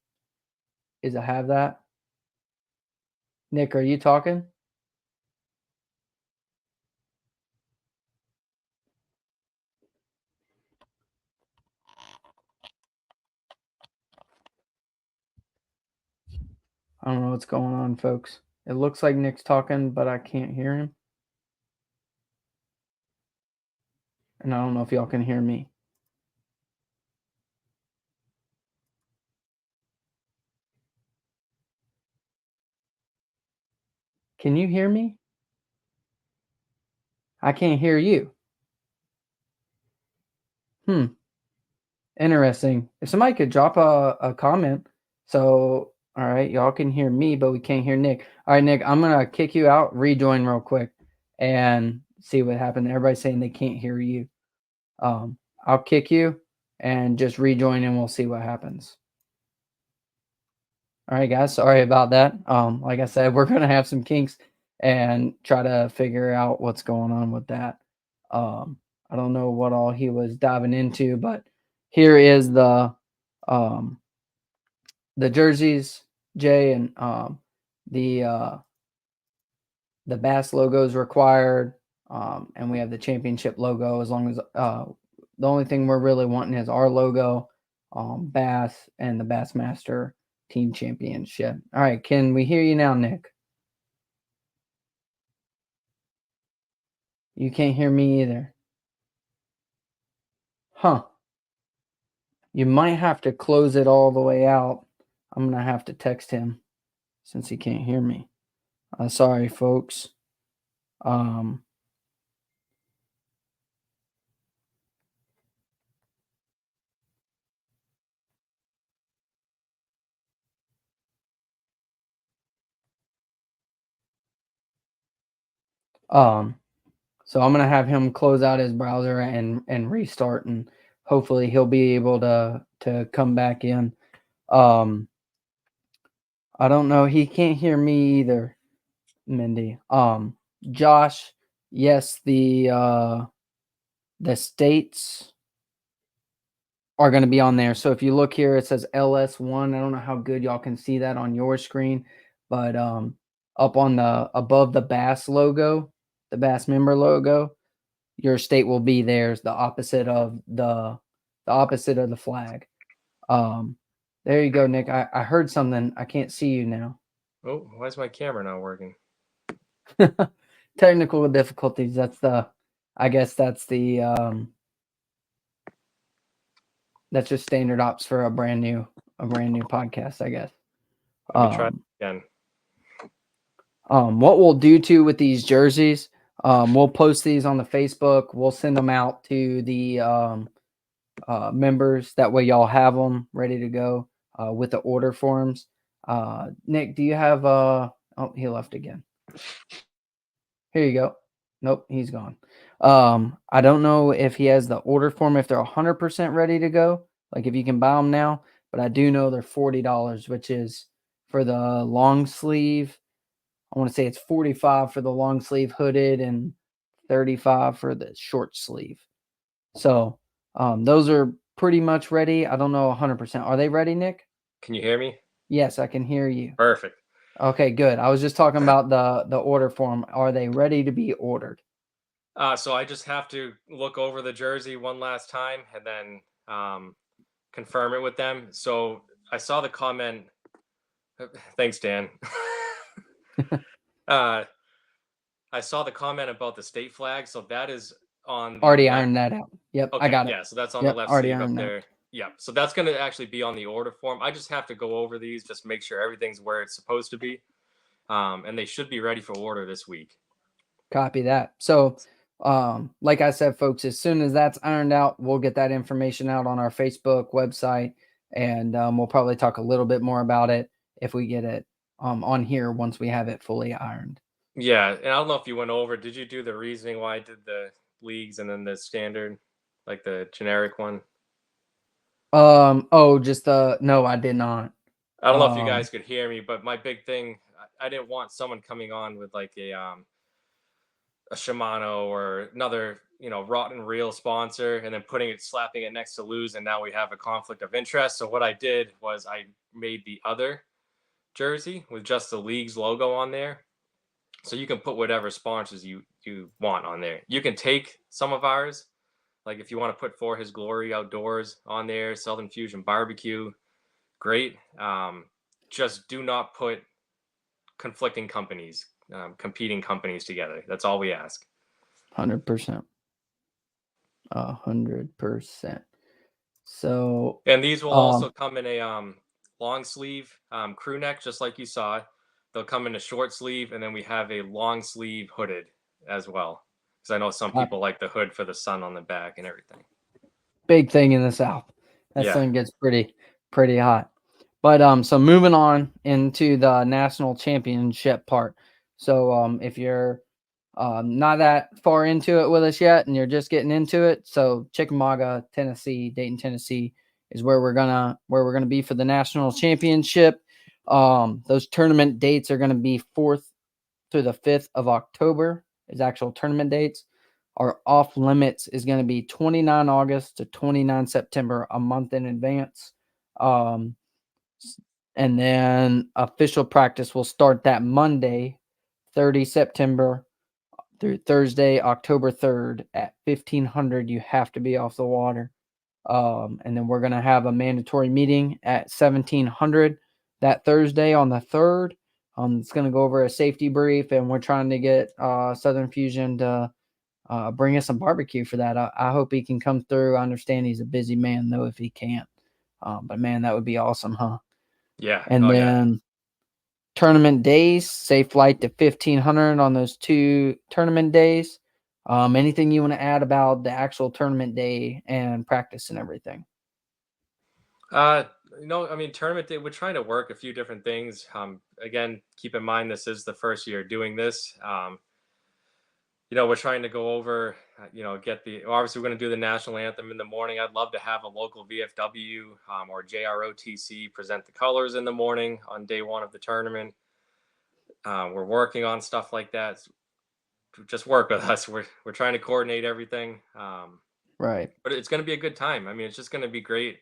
is to have that. Nick, are you talking? I don't know what's going on, folks. It looks like Nick's talking, but I can't hear him. And I don't know if y'all can hear me. Can you hear me? I can't hear you. Interesting. If somebody could drop a comment. So, all right, y'all can hear me, but we can't hear Nick. All right, Nick, I'm going to kick you out, rejoin real quick, and see what happened. Everybody's saying they can't hear you. I'll kick you and just rejoin and we'll see what happens. All right, guys, sorry about that. Like I said, we're going to have some kinks and try to figure out what's going on with that. I don't know what all he was diving into, but here is the jerseys, Jay, and the Bass logo is required, and we have the championship logo. As long as the only thing we're really wanting is our logo, Bass, and the Bassmaster Team Championship. All right, can we hear you now, Nick? You can't hear me either. Huh. You might have to close it all the way out. I'm going to have to text him since he can't hear me. Sorry, folks. So I'm going to have him close out his browser and restart, and hopefully he'll be able to come back in. I don't know. He can't hear me either, Mindy. Josh, yes, the states are going to be on there. So if you look here, it says LS1. I don't know how good y'all can see that on your screen, but up on the above the Bass logo, the Bass member logo, your state will be there. It's the opposite of the flag. There you go, Nick. I heard something. I can't see you now. Oh, why is my camera not working? Technical difficulties. I guess that's that's just standard ops for a brand new podcast, I guess. Let me try again. What we'll do too with these jerseys, we'll post these on the Facebook. We'll send them out to the members. That way y'all have them ready to go with the order forms. Nick, do you have oh, he left again. Here you go. Nope, he's gone. I don't know if he has the order form, if they're 100% ready to go, like if you can buy them now, but I do know they're $40, which is for the long sleeve. I want to say it's $45 for the long sleeve hooded and $35 for the short sleeve. So those are pretty much ready. I don't know 100%. Are they ready, Nick? Can you hear me? Yes, I can hear you. Perfect. Okay, good. I was just talking about the order form. Are they ready to be ordered? So I just have to look over the jersey one last time and then confirm it with them. So I saw the comment. Thanks, Dan. I saw the comment about the state flag. So that is on the Already left. ironed that out. Yep, Okay, I got it. yeah, so that's on the left already sleeve up ironed there. Yeah, so that's going to actually be on the order form. I just have to go over these, just make sure everything's where it's supposed to be. And they should be ready for order this week. Copy that. So, like I said, folks, as soon as that's ironed out, we'll get that information out on our Facebook website, and we'll probably talk a little bit more about it if we get it on here once we have it fully ironed. Yeah, and I don't know if you went over. Did you do the reasoning why I did the leagues and then the standard, like the generic one? Oh, just no, I did not. I don't know if you guys could hear me, but my big thing, I didn't want someone coming on with like a Shimano or another, rotten reel sponsor and then slapping it next to Lose, and now we have a conflict of interest. So what I did was I made the other jersey with just the league's logo on there. So you can put whatever sponsors you want on there. You can take some of ours, like if you want to put For His Glory Outdoors on there, Southern Fusion Barbecue, great. Just do not put conflicting companies, competing companies together. That's all we ask. 100%. 100%. So, and these will also come in a long sleeve crew neck, just like you saw. They'll come in a short sleeve, and then we have a long sleeve hooded as well. Because I know some people like the hood for the sun on the back and everything. Big thing in the South. That sun gets pretty hot. But so moving on into the national championship part. So if you're not that far into it with us yet and you're just getting into it, so Chickamauga, Tennessee, Dayton, Tennessee is where we're gonna be for the national championship. Those tournament dates are gonna be 4th through the 5th of October is actual tournament dates. Our off limits is going to be 29 August to 29 September, a month in advance. And then official practice will start that Monday, 30 September through Thursday, October 3rd at 1500. You have to be off the water. And then we're going to have a mandatory meeting at 1700 that Thursday on the 3rd. It's going to go over a safety brief, and we're trying to get Southern Fusion to bring us some barbecue for that. I hope he can come through. I understand he's a busy man though if he can't. But man, that would be awesome, huh? Yeah. And Oh yeah. then tournament days, safe flight to 1500 on those 2 tournament days. Anything you want to add about the actual tournament day and practice and everything? Uh, I mean, tournament day, we're trying to work a few different things. Again, keep in mind this is the first year doing this. We're trying to go over, get the obviously we're going to do the national anthem in the morning. I'd love to have a local VFW or JROTC present the colors in the morning on day one of the tournament. We're working on stuff like that. Just work with us. We're trying to coordinate everything. Right. But it's going to be a good time. I mean, it's just going to be great.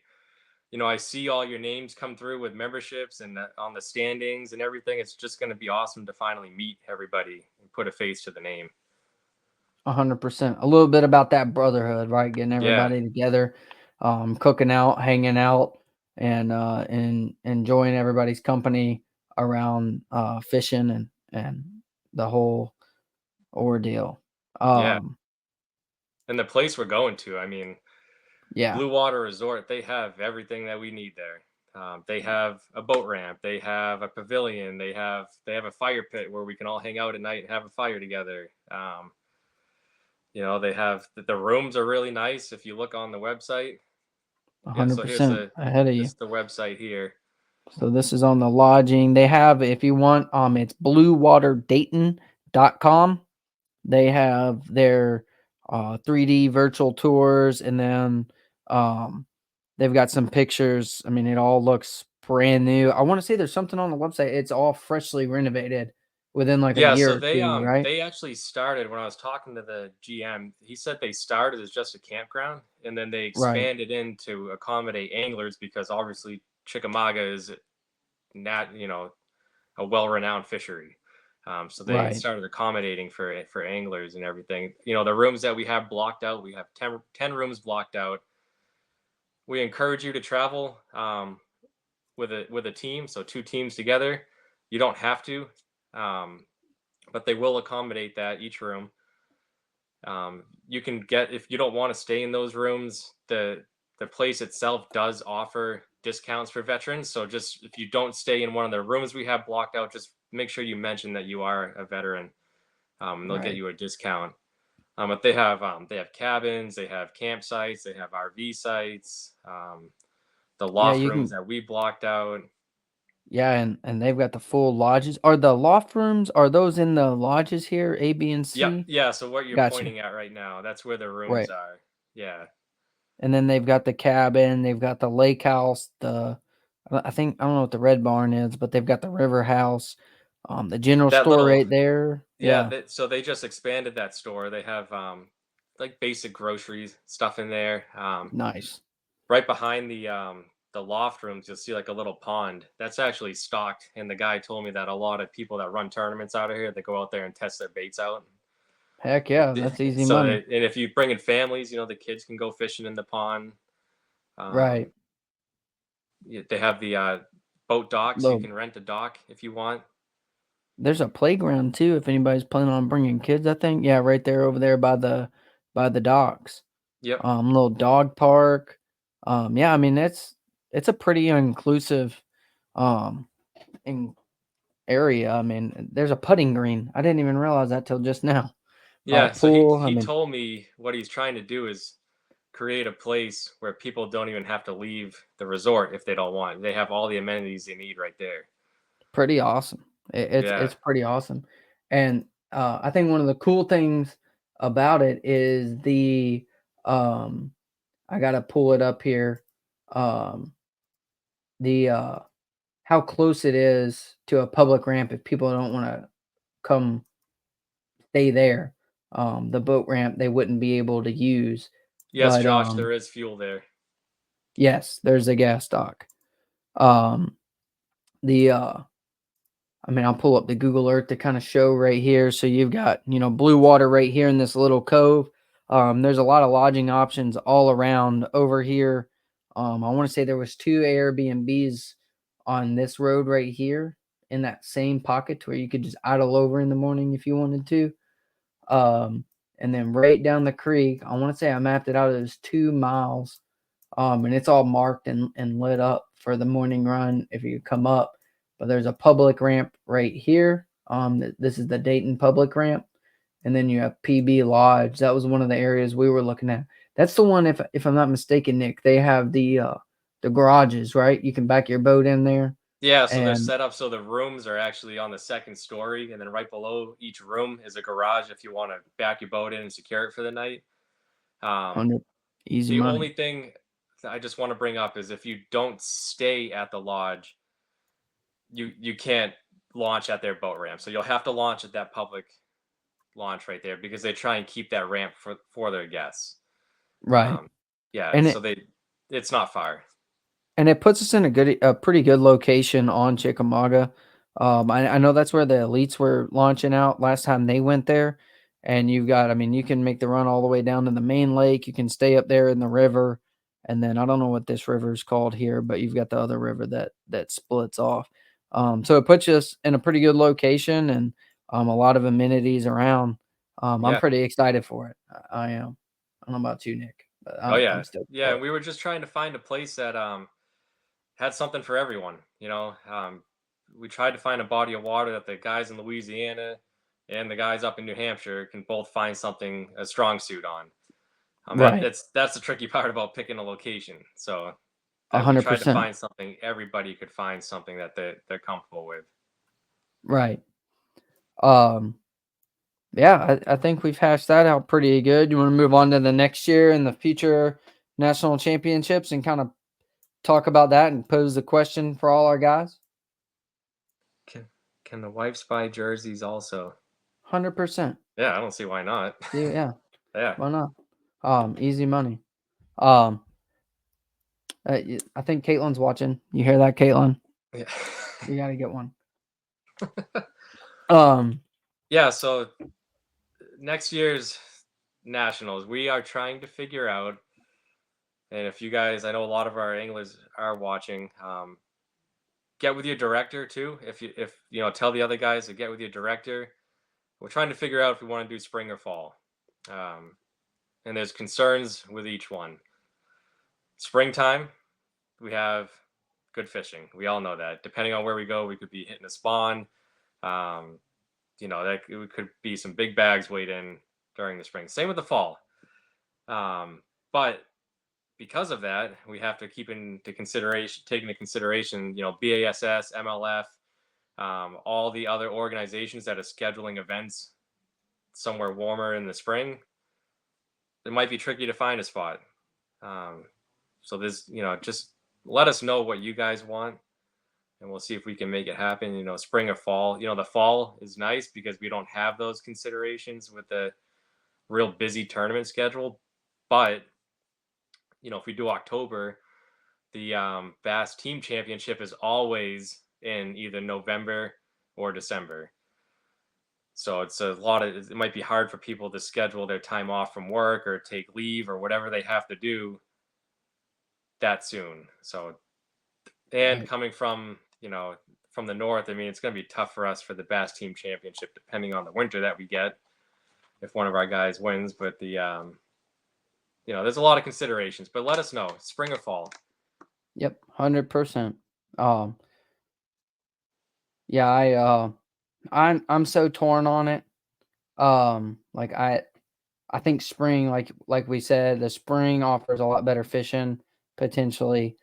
I see all your names come through with memberships and on the standings and everything. It's just going to be awesome to finally meet everybody and put a face to the name. 100%. A little bit about that brotherhood, right? Getting Yeah. everybody together, cooking out, hanging out, and enjoying everybody's company around fishing and the whole ordeal. Yeah. And the place we're going to, I mean, Yeah. Blue Water Resort, they have everything that we need there. They have a boat ramp, they have a pavilion, they have a fire pit where we can all hang out at night and have a fire together. They have the rooms are really nice if you look on the website. Yeah, so here's 100% ahead of you. the website here. So this is on the lodging. They have, if you want, it's bluewaterdayton.com. They have their 3D virtual tours, and then they've got some pictures. I mean, it all looks brand new. I want to say there's something on the website. It's all freshly renovated within like a Yeah, year so or two, right? they actually started when I was talking to the GM, he said they started as just a campground and then they Right, expanded in to accommodate anglers because obviously Chickamauga is not, a well-renowned fishery. So they right. started accommodating for anglers and everything. The rooms that we have blocked out, we have 10 rooms blocked out. We encourage you to travel with a team, so 2 teams together. You don't have to. Um, but they will accommodate that each room. You can get if you don't want to stay in those rooms. The place itself does offer discounts for veterans. So just if you don't stay in one of the rooms we have blocked out, just make sure you mention that you are a veteran. They'll get Right. you a discount. But they have cabins, they have campsites, they have RV sites, the Yeah, loft you rooms can. that we blocked out. Yeah, and they've got the full lodges. Are the loft rooms? Are those in the lodges here? A, B, and Yep, C. yeah. So what you're Gotcha. pointing at right now, that's where the rooms Right. are. Yeah. And then they've got the cabin, they've got the lake house, I think I don't know what the Red Barn is, but they've got the river house, the general That store little right there. Yeah, Yeah, so they just expanded that store. They have like basic groceries stuff in there. nice. Right behind the loft rooms, you'll see like a little pond that's actually stocked. And the guy told me that a lot of people that run tournaments out of here, they go out there and test their baits out. Heck yeah, that's easy So, money. and if you bring in families, the kids can go fishing in the pond. Right. Um, they have the boat docks. You Look, can rent a dock if you want. there's a playground too if anybody's planning on bringing kids, I think. Yeah, right there over there by the docks. Yep. Little dog park. Yeah, I mean it's a pretty inclusive um in area. I mean, there's a putting green. I didn't even realize that till just now. Yeah. So he Pool. I he mean, told me what he's trying to do is create a place where people don't even have to leave the resort if they don't want. They have all the amenities they need right there. pretty awesome. It's Yeah. pretty awesome, and I think one of the cool things about it is um I gotta pull it up here. Um, the how close it is to a public ramp if people don't want to come stay there. The boat ramp they wouldn't be able to use, Yes, but Josh, there is fuel there. yes, there's a gas dock. Um, the I mean, I'll pull up the Google Earth to kind of show right here. So you've got, blue water right here in this little cove. There's a lot of lodging options all around over here. I want to say there was 2 Airbnbs on this road right here in that same pocket to where you could just idle over in the morning if you wanted to. Um, and then right down the creek, I want to say I mapped it out as 2 miles, and it's all marked and lit up for the morning run if you come up. But there's a public ramp right here. This is the Dayton public ramp, and then you have PB Lodge. That was one of the areas we were looking at. That's the one, if I'm not mistaken, Nick. They have the garages, right? You can back your boat in there. Yeah, so they're And set up so the rooms are actually on the second story, and then right below each room is a garage if you want to back your boat in and secure it for the night. Um, 100 easy the money. only thing that I just want to bring up is if you don't stay at the lodge, you can't launch at their boat ramp. So you'll have to launch at that public launch right there because they try and keep that ramp for their guests. Right. Yeah, And so it's not far. it puts us in a pretty good location on Chickamauga. I know that's where the elites were launching out last time they went there. And you've got, I mean, you can make the run all the way down to the main lake. You can stay up there in the river. And then I don't know what this river is called here, but you've got the other river that splits off. So it puts us in a pretty good location and a lot of amenities around. I'm Yeah. pretty excited for it. I am. I don't know about you, Nick, but Oh yeah. I'm stoked Yeah, for and it. we were just trying to find a place that had something for everyone. We tried to find a body of water that the guys in Louisiana and the guys up in New Hampshire can both find something a strong suit on. Right. That's the tricky part about picking a location. So that we tried to 100%. find something everybody could find something that they're comfortable with. Right. Um, yeah, I think we've hashed that out pretty good. You want to move on to the next year and the future national championships and kind of talk about that and pose the question for all our guys? Can the wives buy jerseys also? 100%. Yeah, I don't see why not. Yeah. Yeah. Why not? Easy money. I think Caitlin's watching. You hear that, Caitlin? Yeah. You got to get one. Um, Yeah, so next year's nationals, we are trying to figure out, and if you guys, I know a lot of our anglers are watching, get with your director too. If tell the other guys to get with your director. We're trying to figure out if we want to do spring or fall, and there's concerns with each one. Springtime, we have good fishing. We all know that. Depending on where we go, we could be hitting a spawn. That it could be some big bags weighed in during the spring. Same with the fall. But because of that, we have to take into consideration, BASS, MLF, all the other organizations that are scheduling events somewhere warmer in the spring. It might be tricky to find a spot. So this, just let us know what you guys want, and we'll see if we can make it happen. Spring or fall. The fall is nice because we don't have those considerations with the real busy tournament schedule. But if we do October, the Bass Team Championship is always in either November or December. So it might be hard for people to schedule their time off from work or take leave or whatever they have to do that soon. So, and Right. coming from the north, I mean, it's going to be tough for us for the Bass Team Championship, depending on the winter that we get, if one of our guys wins. But there's a lot of considerations, but let us know, spring or fall. Yep, 100%. Yeah, I'm so torn on it. Like I think spring, like we said, the spring offers a lot better fishing potentially.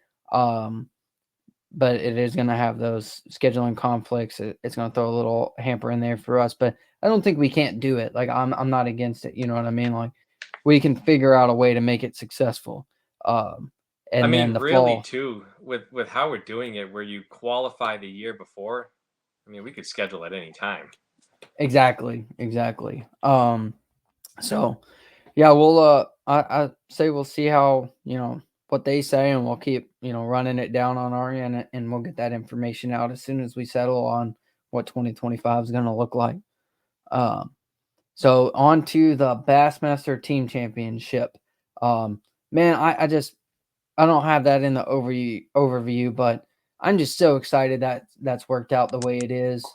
But it is going to have those scheduling conflicts. It's going to throw a little hamper in there for us, but I don't think we can't do it. Like I'm not against it. You know what I mean? Like we can figure out a way to make it successful. I And then mean, the really, fall. too, with how we're doing it, where you qualify the year before, I mean, we could schedule at any time. Exactly. So yeah, I say we'll see how, what they say, and we'll keep, running it down on our end, and we'll get that information out as soon as we settle on what 2025 is going to look like. So on to the Bassmaster Team Championship. Man, I don't have that in the overview, but I'm just so excited that that's worked out the way it is.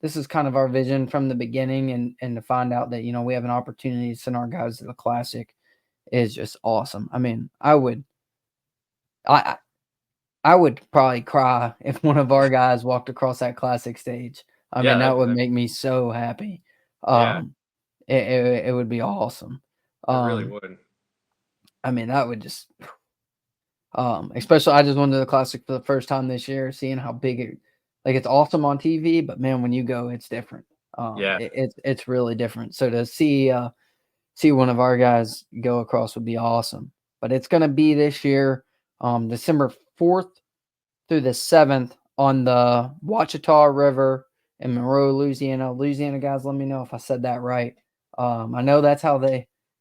this is kind of our vision from the beginning, and to find out that, you know, we have an opportunity to send our guys to the Classic is just awesome. I mean, I I would probably cry if one of our guys walked across that Classic stage. I Yeah, mean, that would make me so happy. yeah, Um, it would be awesome. it really Um, would. I mean, that would just especially I just went to the Classic for the first time this year, seeing how big it, like, it's awesome on TV, but man, when you go, it's different. Yeah. It's really different. So to see one of our guys go across would be awesome. But it's gonna be this year, December 4th through the 7th on the Ouachita River in Monroe, Louisiana. Louisiana guys, let me know if I said that right. I know that's how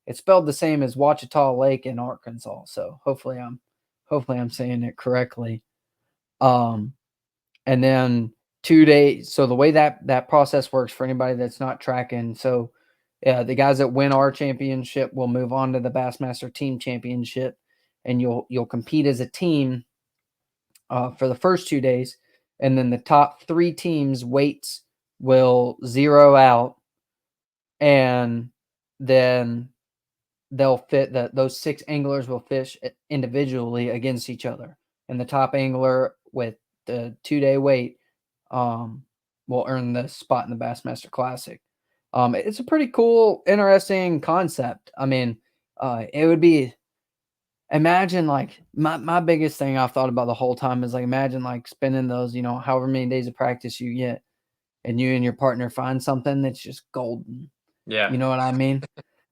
it's spelled the same as Ouachita Lake in Arkansas. So hopefully I'm saying it correctly. Um, and then 2 days. So the way that process works for anybody that's not tracking, so yeah, the guys that win our championship will move on to the Bassmaster Team Championship, and you'll compete as a team for the first 2 days, and then the top 3 teams' weights will zero out, and then they'll fit that those 6 anglers will fish individually against each other, and the top angler with the 2-day weight um, will earn the spot in the Bassmaster Classic. It's a pretty cool, interesting concept. I mean, it would be, imagine, like, my biggest thing I've thought about the whole time is, like, imagine, like, spending those, you know, however many days of practice you get, and you and your partner find something that's just golden. Yeah. You know what I mean?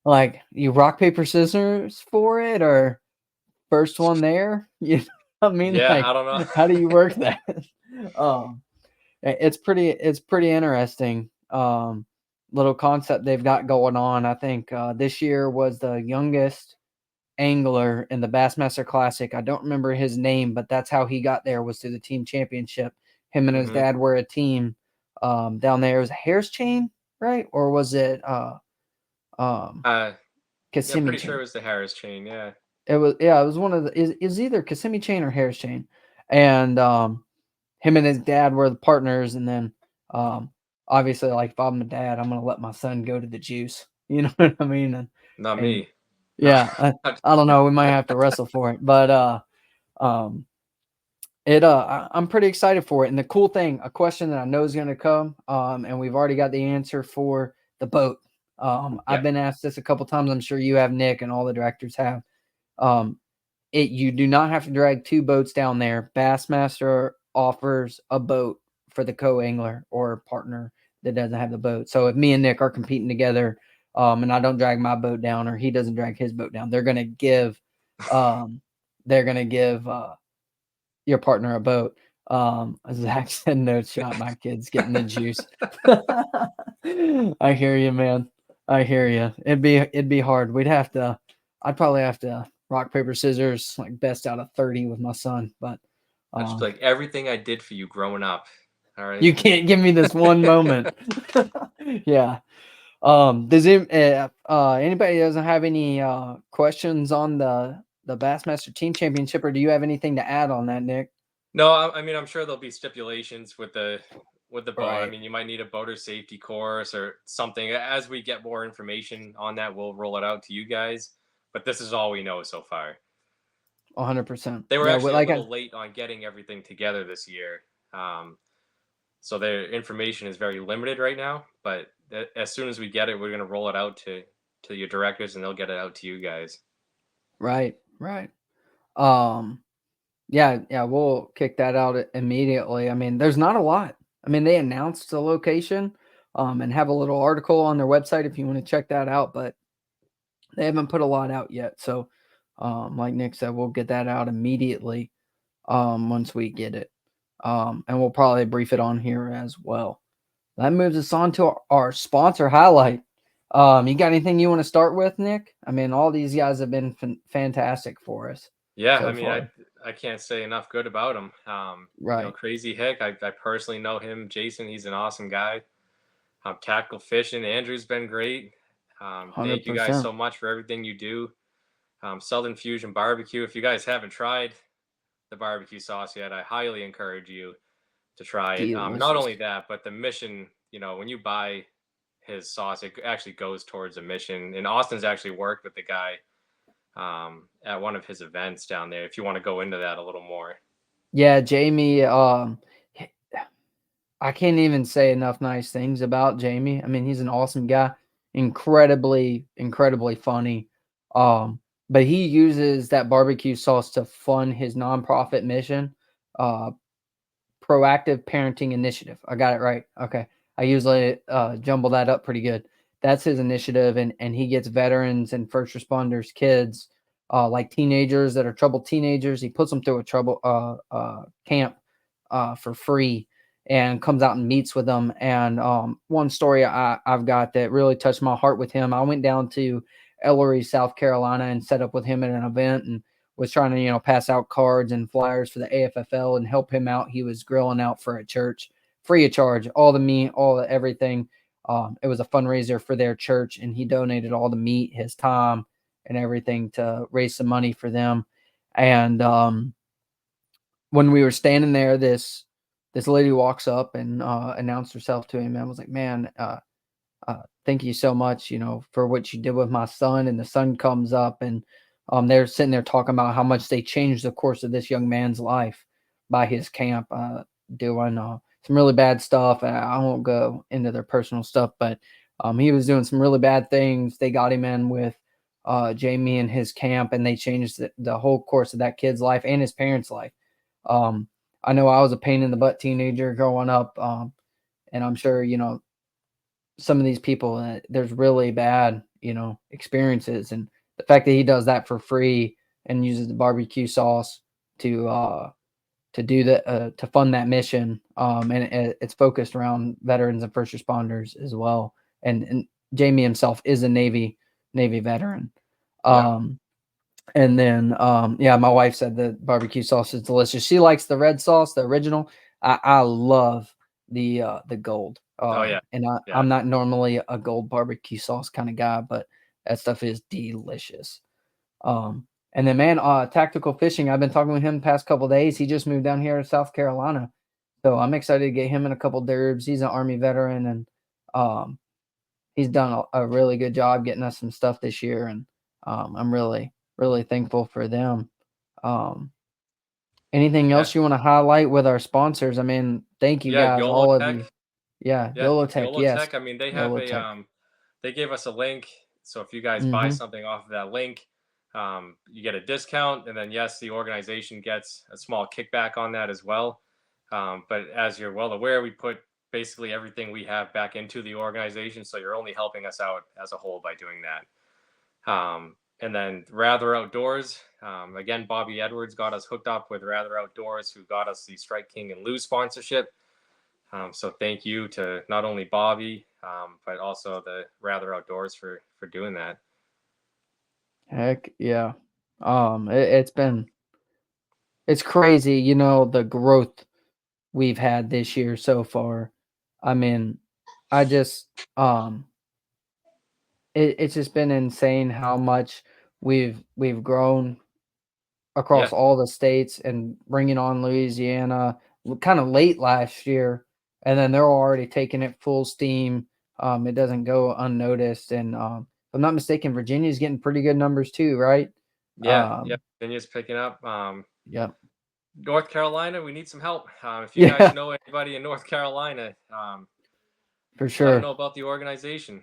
Like, you rock, paper, scissors for it, or first one there? You know what I mean? Yeah, I Like, don't know. how do you work that? Um, it's pretty interesting, little concept they've got going on. I think, this year was the youngest angler in the Bassmaster Classic. I don't remember his name, but that's how he got there, was through the team championship. Him and his Mhm. dad were a team, down there. It was a Harris chain, right? Or was it, um, Yeah, Kissimmee pretty sure it chain? was the Harris chain, yeah. It was, yeah, it was one of the, is either Kissimmee chain or Harris chain. And, him and his dad were the partners, and then, um, obviously, like, if I'm a dad, I'm gonna let my son go to the juice. You know what I mean? Not And me. yeah, I don't know. We might have to wrestle for it, but um, I'm pretty excited for it. And the cool thing, a question that I know is going to come, and we've already got the answer for the boat. I've Yeah. been asked this a couple times. I'm sure you have, Nick, and all the directors have. Um, you do not have to drag 2 boats down there. Bassmaster offers a boat for the co-angler or partner that doesn't have the boat. So if me and Nick are competing together, and I don't drag my boat down, or he doesn't drag his boat down, um, they're gonna give your partner a boat. Zach said, "No shot, my kid's getting the juice." I hear you, man. I hear you. It'd be hard. I'd probably have to rock, paper, scissors, like, best out of 30 with my son, but I'll just be um, like, everything I did for you growing up. All right. you can't give me this one moment. Yeah. Anybody doesn't have any questions on the Bassmaster Team Championship, or do you have anything to add on that, Nick? No, I mean, I'm sure there'll be stipulations with the boat. I Right. mean, you might need a boater safety course or something. As we get more information on that, we'll roll it out to you guys. But this is all we know so far. 100%. They were Yeah, actually a like I little late on getting everything together this year. So their information is very limited right now. But as soon as we get it, we're going to roll it out to your directors, and they'll get it out to you guys. right, right. Um, yeah, we'll kick that out immediately. I mean, there's not a lot. I mean, they announced the location, and have a little article on their website if you want to check that out, but they haven't put a lot out yet. So, like Nick said, we'll get that out immediately, once we get it. And we'll probably brief it on here as well. That moves us on to our sponsor highlight. You got anything you want to start with, Nick? I mean, all these guys have been fantastic for us Yeah, I so mean, far. I can't say enough good about him. Right. Crazy Hick, I personally know him. Jason, he's an awesome guy. Tactical fishing, Andrew's been great. Thank you guys 100%. so much for everything you do. Southern Fusion Barbecue. If you guys haven't tried the barbecue sauce yet, I highly encourage you to try it. Not only Delicious. that, but the mission you know, when you buy his sauce, it actually goes towards a mission. And Austin's actually worked with the guy at one of his events down there. If you want to go into that a little more. Yeah, Jamie. I can't even say enough nice things about Jamie. I mean, he's an awesome guy, incredibly, incredibly funny. But he uses that barbecue sauce to fund his nonprofit mission, uh, Proactive Parenting Initiative. I got it right. Okay. I usually jumble that up pretty good. That's his initiative, and he gets veterans and first responders, kids, like teenagers that are troubled teenagers. He puts them through a trouble camp for free and comes out and meets with them. And one story I've got that really touched my heart with him. I went down to Ellery, South Carolina, and set up with him at an event, and was trying to, pass out cards and flyers for the AFFL and help him out. He was grilling out for a church, free of charge, all the meat, all the everything. It was a fundraiser for their church, and he donated all the meat, his time, and everything to raise some money for them. And when we were standing there, this lady walks up and announced herself to him. And I was like, man, thank you so much, for what you did with my son. And the son comes up, and they're sitting there talking about how much they changed the course of this young man's life by his camp, doing some really bad stuff. And I won't go into their personal stuff, but he was doing some really bad things. They got him in with Jamie and his camp, and they changed the whole course of that kid's life and his parents' life. I know I was a pain in the butt teenager growing up, and I'm sure, some of these people, there's really bad, experiences. And the fact that he does that for free and uses the barbecue sauce to do that, to fund that mission, and it's focused around veterans and first responders as well. And Jamie himself is a Navy veteran. And then, yeah, my wife said the barbecue sauce is delicious. She likes the red sauce, the original. I love the gold. Oh yeah. And Yeah. I'm not normally a gold barbecue sauce kind of guy, but that stuff is delicious. And then, man, Tactical Fishing, I've been talking with him the past couple of days. He just moved down here to South Carolina. So I'm excited to get him in a couple derbs. He's an Army veteran, and he's done a really good job getting us some stuff this year. And I'm really, really thankful for them. Anything else you want to highlight with our sponsors? I mean, thank you guys, YOLO all of Tech. you. Yeah, Yeah, YOLO Tech, YOLO yes. Tech. I mean, they have YOLO a Tech. they gave us a link. So if you guys buy something off of that link, you get a discount, and then yes, the organization gets a small kickback on that as well. But as you're well aware, we put basically everything we have back into the organization, so you're only helping us out as a whole by doing that. And then Rather Outdoors, again, Bobby Edwards got us hooked up with Rather Outdoors, who got us the Strike King and Lou sponsorship. So thank you to not only Bobby, but also the Rather Outdoors for doing that. Heck yeah. It's crazy, the growth we've had this year so far. I mean, I just it's just been insane how much we've grown across all the states, and bringing on Louisiana kind of late last year, and then they're already taking it full steam. It doesn't go unnoticed, and if I'm not mistaken, Virginia's getting pretty good numbers too, right? Yeah, Virginia's picking up. Yep. North Carolina, we need some help. If you guys know anybody in North Carolina, for let sure, them know about the organization.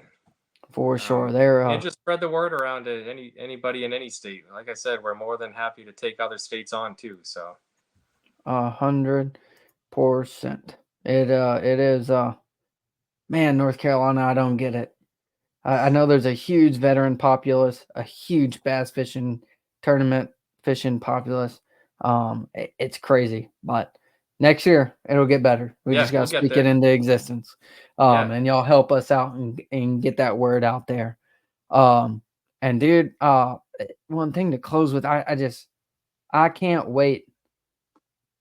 for sure. They're and just spread the word around to anybody in any state. Like I said, we're more than happy to take other states on too. So 100%. It is man, North Carolina, I don't get it. I know there's a huge veteran populace, a huge bass fishing tournament fishing populace. It's crazy, but next year it'll get better. We just got to speak it into existence. And y'all help us out and get that word out there. And dude, one thing to close with, I can't wait.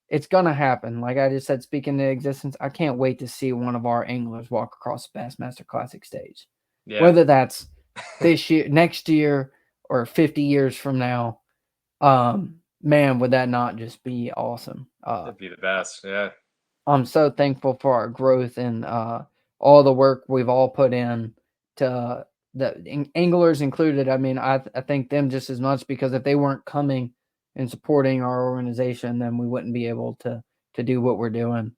It's gonna happen. Like I just said, speaking into existence, I can't wait to see one of our anglers walk across the Bassmaster Classic stage. Yeah. Whether that's this year, next year, or 50 years from now, man, would that not just be awesome? That'd be the best. Yeah. I'm so thankful for our growth and all the work we've all put in to the anglers included. I mean, I thank them just as much, because if they weren't coming and supporting our organization, then we wouldn't be able to do what we're doing.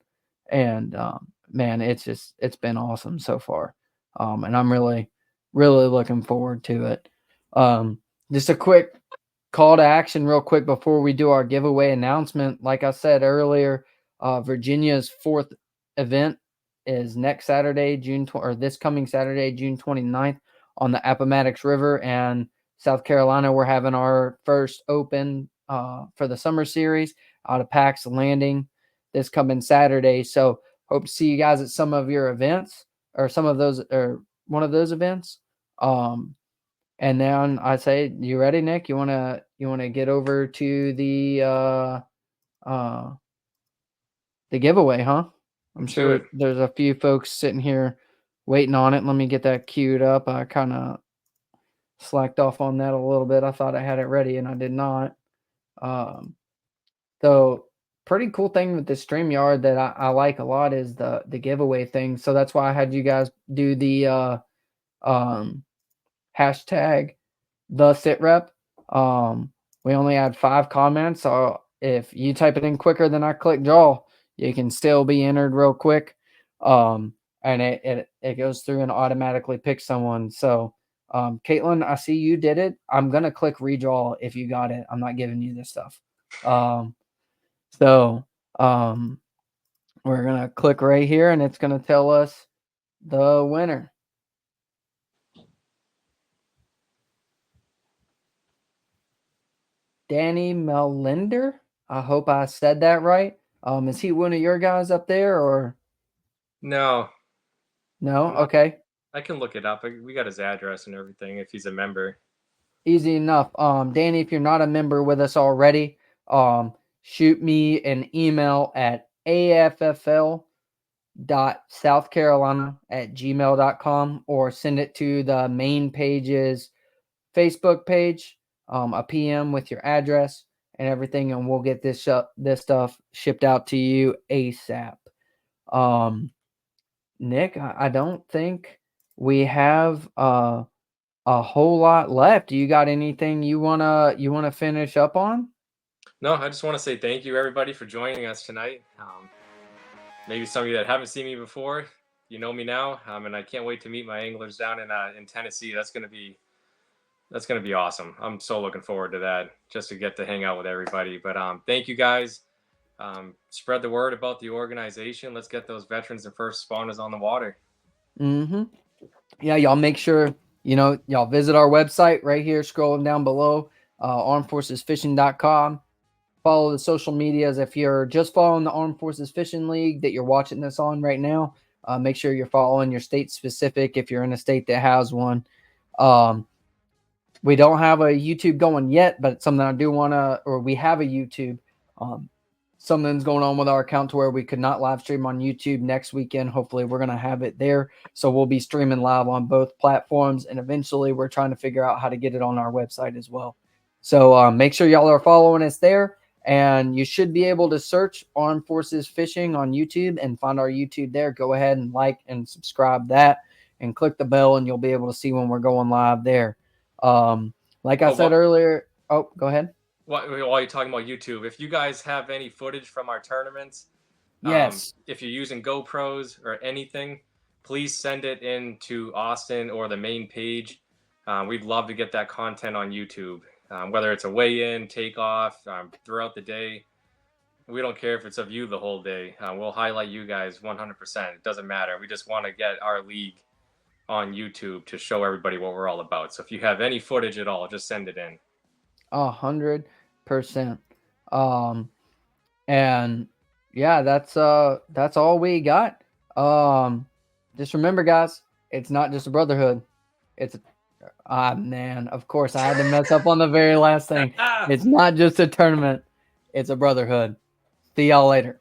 And man, it's been awesome so far. And I'm really looking forward to it. Just a quick call to action real quick before we do our giveaway announcement. Like I said earlier, Virginia's 4th event is next Saturday, this coming Saturday, June 29th, on the Appomattox River. And South Carolina, we're having our first open for the summer series out of Pax Landing this coming Saturday. So hope to see you guys at some of your events, or some of those, or one of those events. And then I say, you ready, Nick? You wanna get over to the giveaway, huh? I'm sure there's a few folks sitting here waiting on it. Let me get that queued up. I kind of slacked off on that a little bit. I thought I had it ready and I did not. So pretty cool thing with the StreamYard that I like a lot is the giveaway thing. So that's why I had you guys do the hashtag the SITREP. We only had 5 comments, so if you type it in quicker than I click draw, you can still be entered real quick. And it goes through and automatically picks someone. So Caitlin, I see you did it. I'm gonna click redraw if you got it. I'm not giving you this stuff. So we're gonna click right here, and it's gonna tell us the winner. Danny Melinder. I hope I said that right. Is he one of your guys up there, or No? No? Okay. I can look it up. We got his address and everything if he's a member. Easy enough. Danny, if you're not a member with us already, shoot me an email at AFFL.southcarolina@gmail.com, or send it to the main page's Facebook page, a PM with your address and everything, and we'll get this stuff shipped out to you ASAP. Nick, I don't think we have a whole lot left. Do you got anything you wanna finish up on? No, I just want to say thank you, everybody, for joining us tonight. Maybe some of you that haven't seen me before, you know me now, and I can't wait to meet my anglers down in Tennessee. That's gonna be awesome. I'm so looking forward to that, just to get to hang out with everybody. But thank you guys. Spread the word about the organization. Let's get those veterans and first spawners on the water. Yeah, y'all make sure y'all visit our website right here, scrolling down below, armedforcesfishing.com. Follow the social medias. If you're just following the Armed Forces Fishing League that you're watching this on right now, make sure you're following your state specific if you're in a state that has one. We don't have a YouTube going yet, but it's something I do want to, or we have a YouTube. Something's going on with our account to where we could not live stream on YouTube next weekend. Hopefully we're going to have it there. So we'll be streaming live on both platforms, and eventually we're trying to figure out how to get it on our website as well. So make sure y'all are following us there, and you should be able to search Armed Forces Fishing on YouTube and find our YouTube there. Go ahead and like and subscribe that and click the bell, and you'll be able to see when we're going live there. Like I said earlier, go ahead. While you're talking about YouTube, if you guys have any footage from our tournaments, yes, if you're using GoPros or anything, please send it in to Austin or the main page. We'd love to get that content on YouTube, whether it's a weigh-in, takeoff, throughout the day. We don't care if it's of you the whole day. We'll highlight you guys 100%. It doesn't matter. We just want to get our league on YouTube to show everybody what we're all about. So if you have any footage at all, just send it in. 100%. And yeah, that's all we got. Just remember, guys, it's not just a brotherhood. It's man, of course I had to mess up on the very last thing. It's not just a tournament, it's a brotherhood. See y'all later.